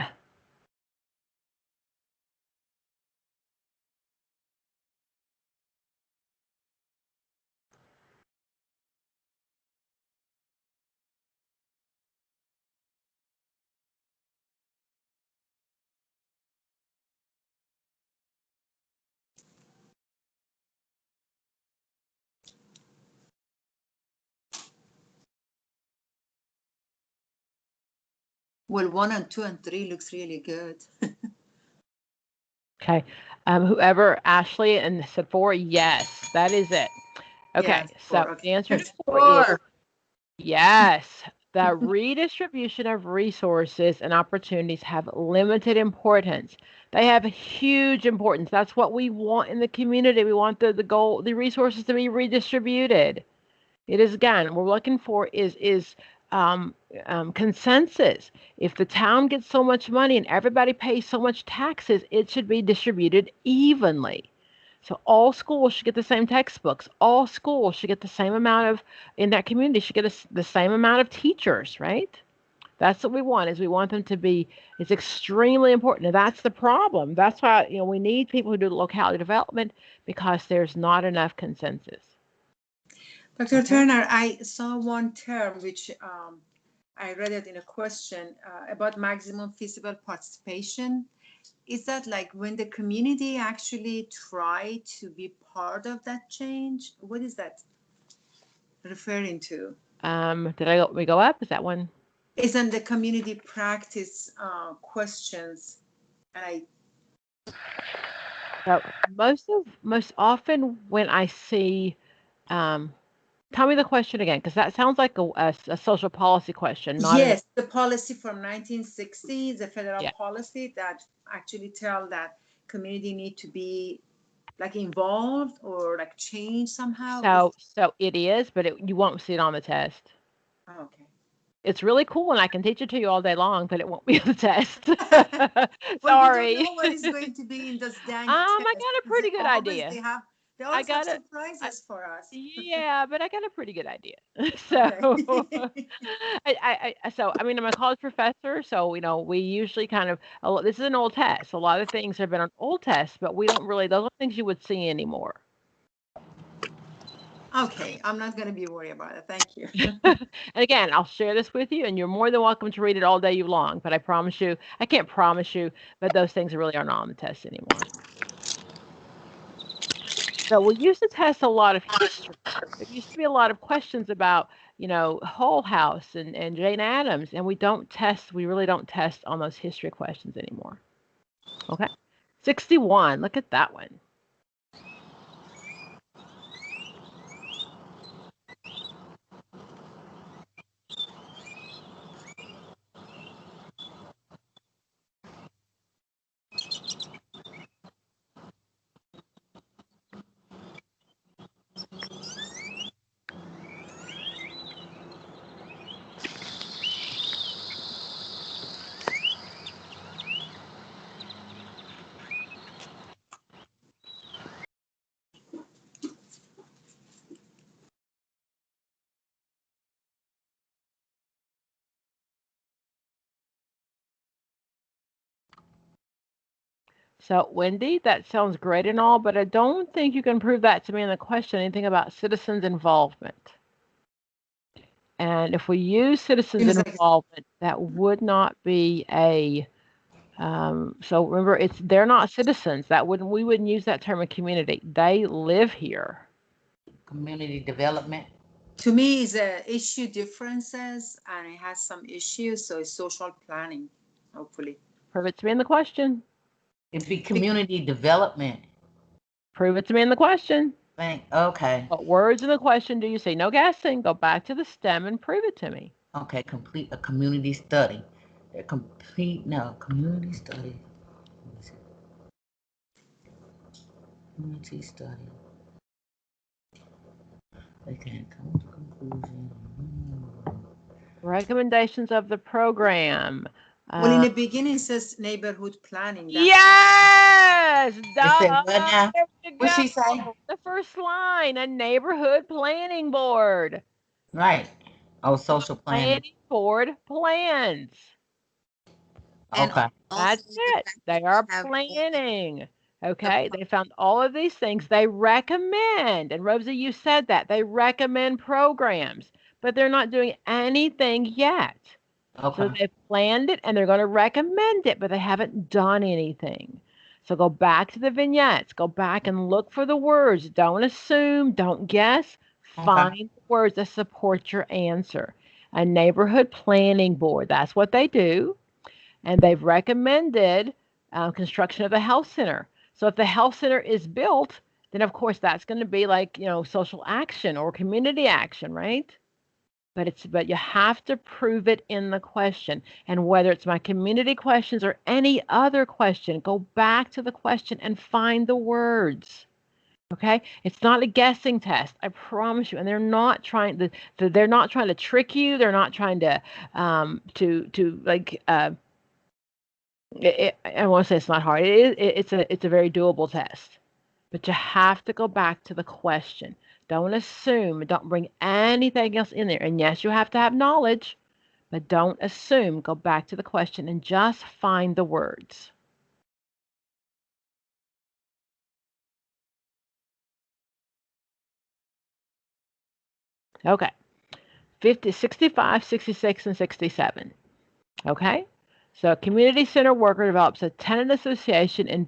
Well, 1 and 2 and 3 looks really good. Okay. Whoever, Ashley and said 4, yes, that is it. Okay, Yes, so 4. Okay. the answer to 4 is yes. The redistribution of resources and opportunities have limited importance. They have huge importance. That's what we want in the community. We want the resources to be redistributed. It is, again, we're looking for is consensus. If the town gets so much money and everybody pays so much taxes, it should be distributed evenly. So all schools should get the same textbooks. All schools should get the same amount of, in that community, should get the same amount of teachers, right? That's what we want, is we want them to be, it's extremely important. And that's the problem. That's why, we need people who do locality development, because there's not enough consensus. Dr. Turner, I saw one term which I read it in a question about maximum feasible participation. is that like when the community actually try to be part of that change? What is that referring to? We go up? Is that one? Isn't the community practice questions? And I So most often when I see, um, tell me the question again, because that sounds like a social policy question, not an yes, the policy from 1960, the federal yeah. policy that actually tell that community need to be like involved or like change somehow. So it is, but you won't see it on the test. Oh, okay. It's really cool, and I can teach it to you all day long, but it won't be on the test. Well, we don't Sorry. know what is going to be in those dang I tests got a because pretty good idea. they I always have got it. surprises for us. Yeah, but I got a pretty good idea. So, Okay. so I mean, I'm a college professor, so we usually kind of this is an old test. A lot of things have been on old tests, but we don't really those are things you would see anymore. Okay, I'm not going to be worried about it. Thank you. And again, I'll share this with you, and you're more than welcome to read it all day you long. But I promise you, I can't promise you, but those things really are not on the test anymore. So we used to test a lot of history. There used to be a lot of questions about, Hull House and Jane Addams, and we really don't test on those history questions anymore. Okay. 61, look at that one. So, Wendy, that sounds great and all, but I don't think you can prove that to me in the question anything about citizens' involvement. And if we use citizens' Seems like involvement, that would not be a so remember, they're not citizens. We wouldn't use that term of community. They live here. Community development. to me is a issue differences and it has some issues, so it's social planning, hopefully. Prove it to me in the question. It'd be community development. Prove it to me in the question. Okay. What words in the question do you see? No guessing. Go back to the stem and prove it to me. Okay, complete a community study. Community study. Community study. They can't come to conclusion. Recommendations of the program. Well, in the beginning it says neighborhood planning. Yes! It said Duh! what now? There you What she go. say? The first line, a neighborhood planning board. Right. Oh, social planning. Planning board plans. And Okay. also That's the it. fact They that we are have planning. the Okay. They found all of these things. They recommend, and Rosie, you said that. They recommend programs, but they're not doing anything yet. So Okay. they've planned it and they're going to recommend it, but they haven't done anything. So go back to the vignettes, go back and look for the words. Don't assume, don't guess. Okay. Find the words that support your answer. A neighborhood planning board, that's what they do. And they've recommended construction of the health center. So if the health center is built, then of course that's going to be like, social action or community action, right? But you have to prove it in the question. And whether it's my community questions or any other question, go back to the question and find the words. Okay? It's not a guessing test. I promise you. And they're not trying to trick you. They're not trying to like I want to say it's not hard. It's a very doable test. But you have to go back to the question. Don't assume. Don't bring anything else in there. And yes, you have to have knowledge, but don't assume. Go back to the question and just find the words. Okay. 50, 65, 66, and 67. Okay. So a community center worker develops a tenant association in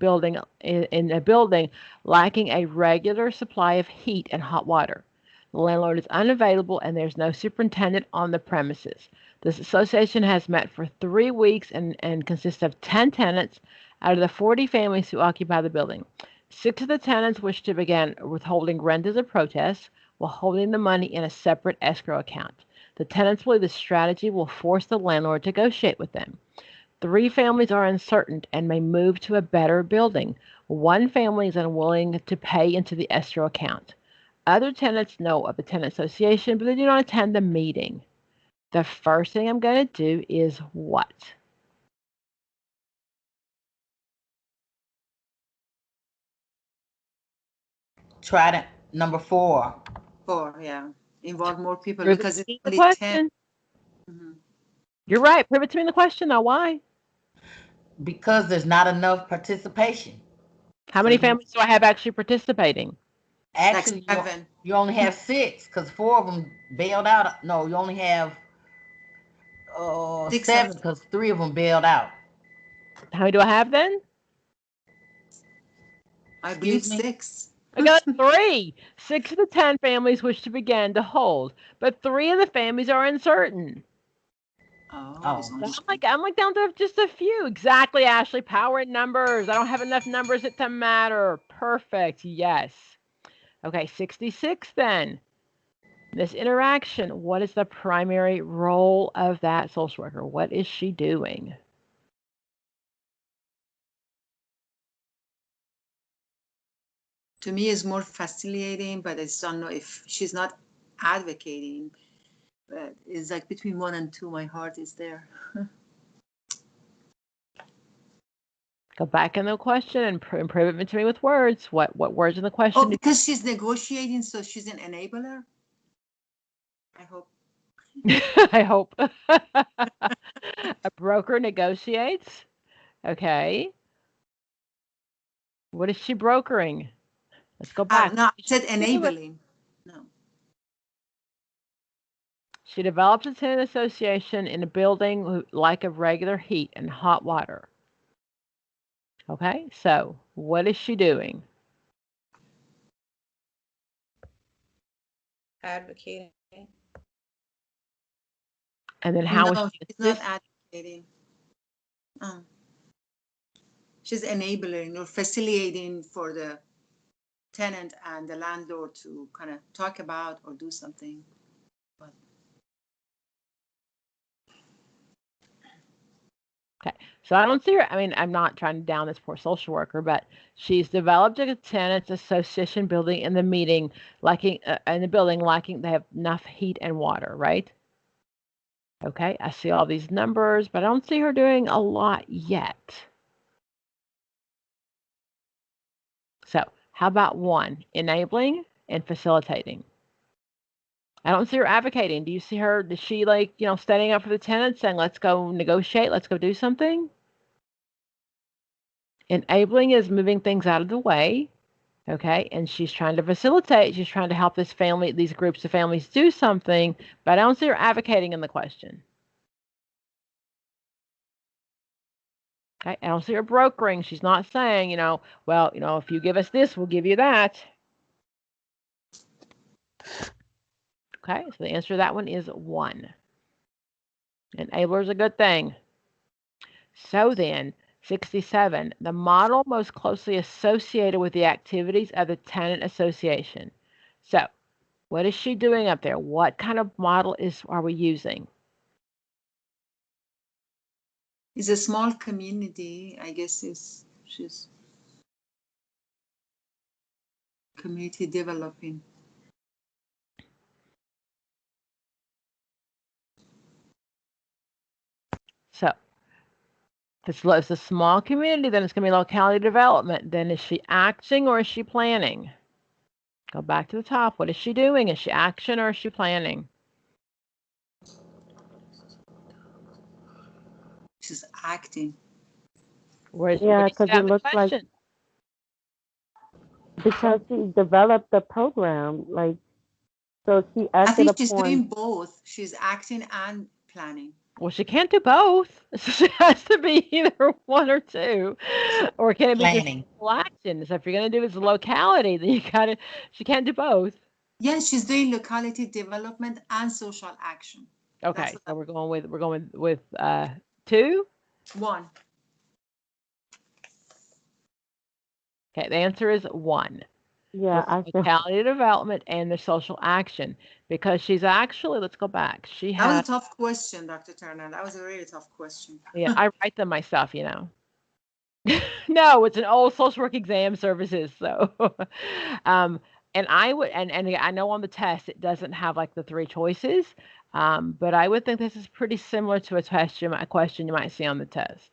a building lacking a regular supply of heat and hot water. The landlord is unavailable and there's no superintendent on the premises. This association has met for 3 weeks and consists of 10 tenants out of the 40 families who occupy the building. 6 of the tenants wish to begin withholding rent as a protest while holding the money in a separate escrow account. The tenants believe the strategy will force the landlord to negotiate with them. 3 families are uncertain and may move to a better building. 1 family is unwilling to pay into the escrow account. Other tenants know of the tenant association, but they do not attend the meeting. The first thing I'm going to do is what? Try to number 4. 4, yeah. Involve more people Prove because it it's to me in the only 10. question. Mhm. You're right. Prove it to me in the question. Now, why? Because there's not enough participation. How So many you families do I have actually participating? Like actually 7. you only have 6 because 4 of them bailed out. No, you only have 6 7 and because 3 of them bailed out. How many do I have then? I believe Excuse me. 6. I got 3. 6 of the 10 families wish to begin to hold, but 3 of the families are uncertain. Oh, it's Oh, only I'm like down to just a few. Exactly, Ashley. Power in numbers. I don't have enough numbers to matter. Perfect. Yes. Okay, 66 then. This interaction, what is the primary role of that social worker? What is she doing? to me is more facilitating, but I just don't know if she's not advocating. But it's like between 1 and 2, my heart is there. Go back in the question and prove it to me with words. What words in the Oh, question? because she's negotiating, so she's an enabler. I hope. I hope. A broker negotiates. Okay. What is she brokering? Let's go back. No, I said Do it. enabling. No. She develops a tenant association in a building like of regular heat and hot water. Okay, so what is she doing? Advocating. And then how is No, she she's not assist? advocating. Um, she's enabling or facilitating for the tenant and the landlord to kind of talk about or do something. But Okay, so I don't see her. I mean, I'm not trying to down this poor social worker, but she's developed a tenants association building in the meeting, lacking in the building, lacking they have enough heat and water, right? Okay, I see all these numbers, but I don't see her doing a lot yet. So, how about 1, enabling and facilitating? I don't see her advocating. Do you see her? Is she like, standing up for the tenants saying, let's go negotiate, let's go do something? Enabling is moving things out of the way. Okay, and she's trying to facilitate, she's trying to help these groups of families do something, but I don't see her advocating in the question. Okay, I don't see her brokering. She's not saying, well, if you give us this, we'll give you that. Okay, so the answer to that one is 1. Enabler is a good thing. So then, 67, the model most closely associated with the activities of the tenant association. So, what is she doing up there? What kind of model are we using? it's a small community, I guess. She's community developing. So, if it's a small community, then it's going to be locality development. Then is she acting or is she planning? Go back to the top. What is she doing? Is she action or is she planning? She's acting. Where do Yeah, you see because that it in the looks like question? because she developed the program, like so she I acted think she's upon. doing both. She's acting and planning. Well, she can't do both. She has to be either one or two. Or can it be just Planning. social action? So if you're going to do it as locality, then you got to, she can't do both. Yeah, she's doing locality development and social action. That's Okay, what so we're going with two. one. Okay, the answer is one. Yeah, Both I feel locality development and the social action because she's actually, let's go back. She That was a has, tough question, Dr. Turner. That was a really tough question. yeah, I write them myself, you know. No, it's an old social work exam services. So, um, and I would, and I know on the test it doesn't have like the three choices, but I would think this is pretty similar to a question you might see on the test.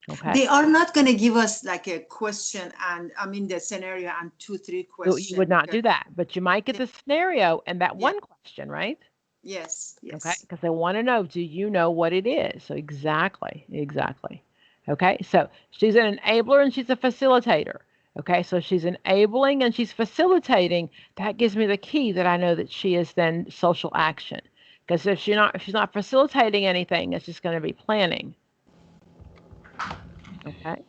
Okay, They are not going to give us like a question and I mean the scenario and two, three you would question not because do that, but you might get the scenario and that yeah, one question, right? yes, Okay, yes. because they want to know, do you know what it is? So exactly, exactly. Okay, so she's an enabler and she's a facilitator. Okay, so she's enabling and she's facilitating. That gives me the key that I know that she is then social action. Because if she's not facilitating anything, it's just going to be planning. Okay.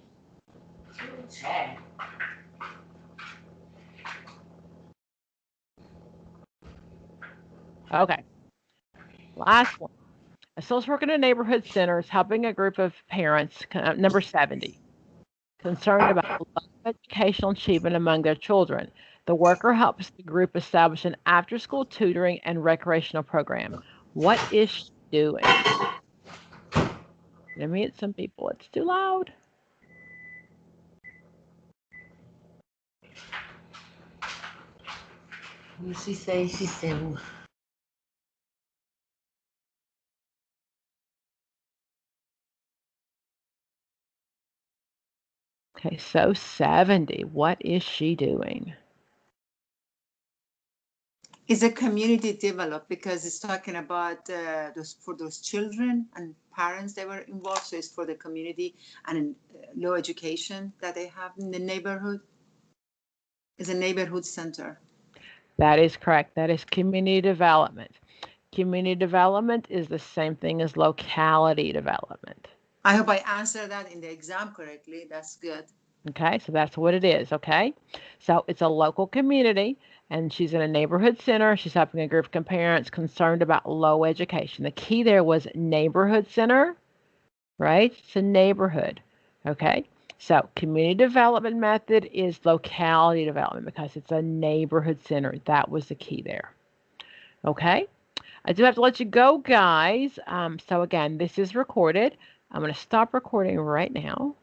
Okay. Last one. A social worker in a neighborhood center is helping a group of parents, number 70, concerned about low educational achievement among their children. The worker helps the group establish an after school tutoring and recreational program. What is she doing? Let me hit some people. It's too loud. What did she say? She said, Okay, so 70. What is she doing? Is a community developed because it's talking about those for those children and parents that were involved. So it's for the community and low education that they have in the neighborhood. It's a neighborhood center. That is correct. That is community development. Community development is the same thing as locality development. I hope I answered that in the exam correctly. That's good. Okay, so that's what it is. Okay, so it's a local community, and she's in a neighborhood center. She's helping a group of parents concerned about low education. The key there was neighborhood center, right? It's a neighborhood. Okay, so community development method is locality development because it's a neighborhood center. That was the key there. Okay, I do have to let you go, guys. So again, this is recorded. I'm going to stop recording right now.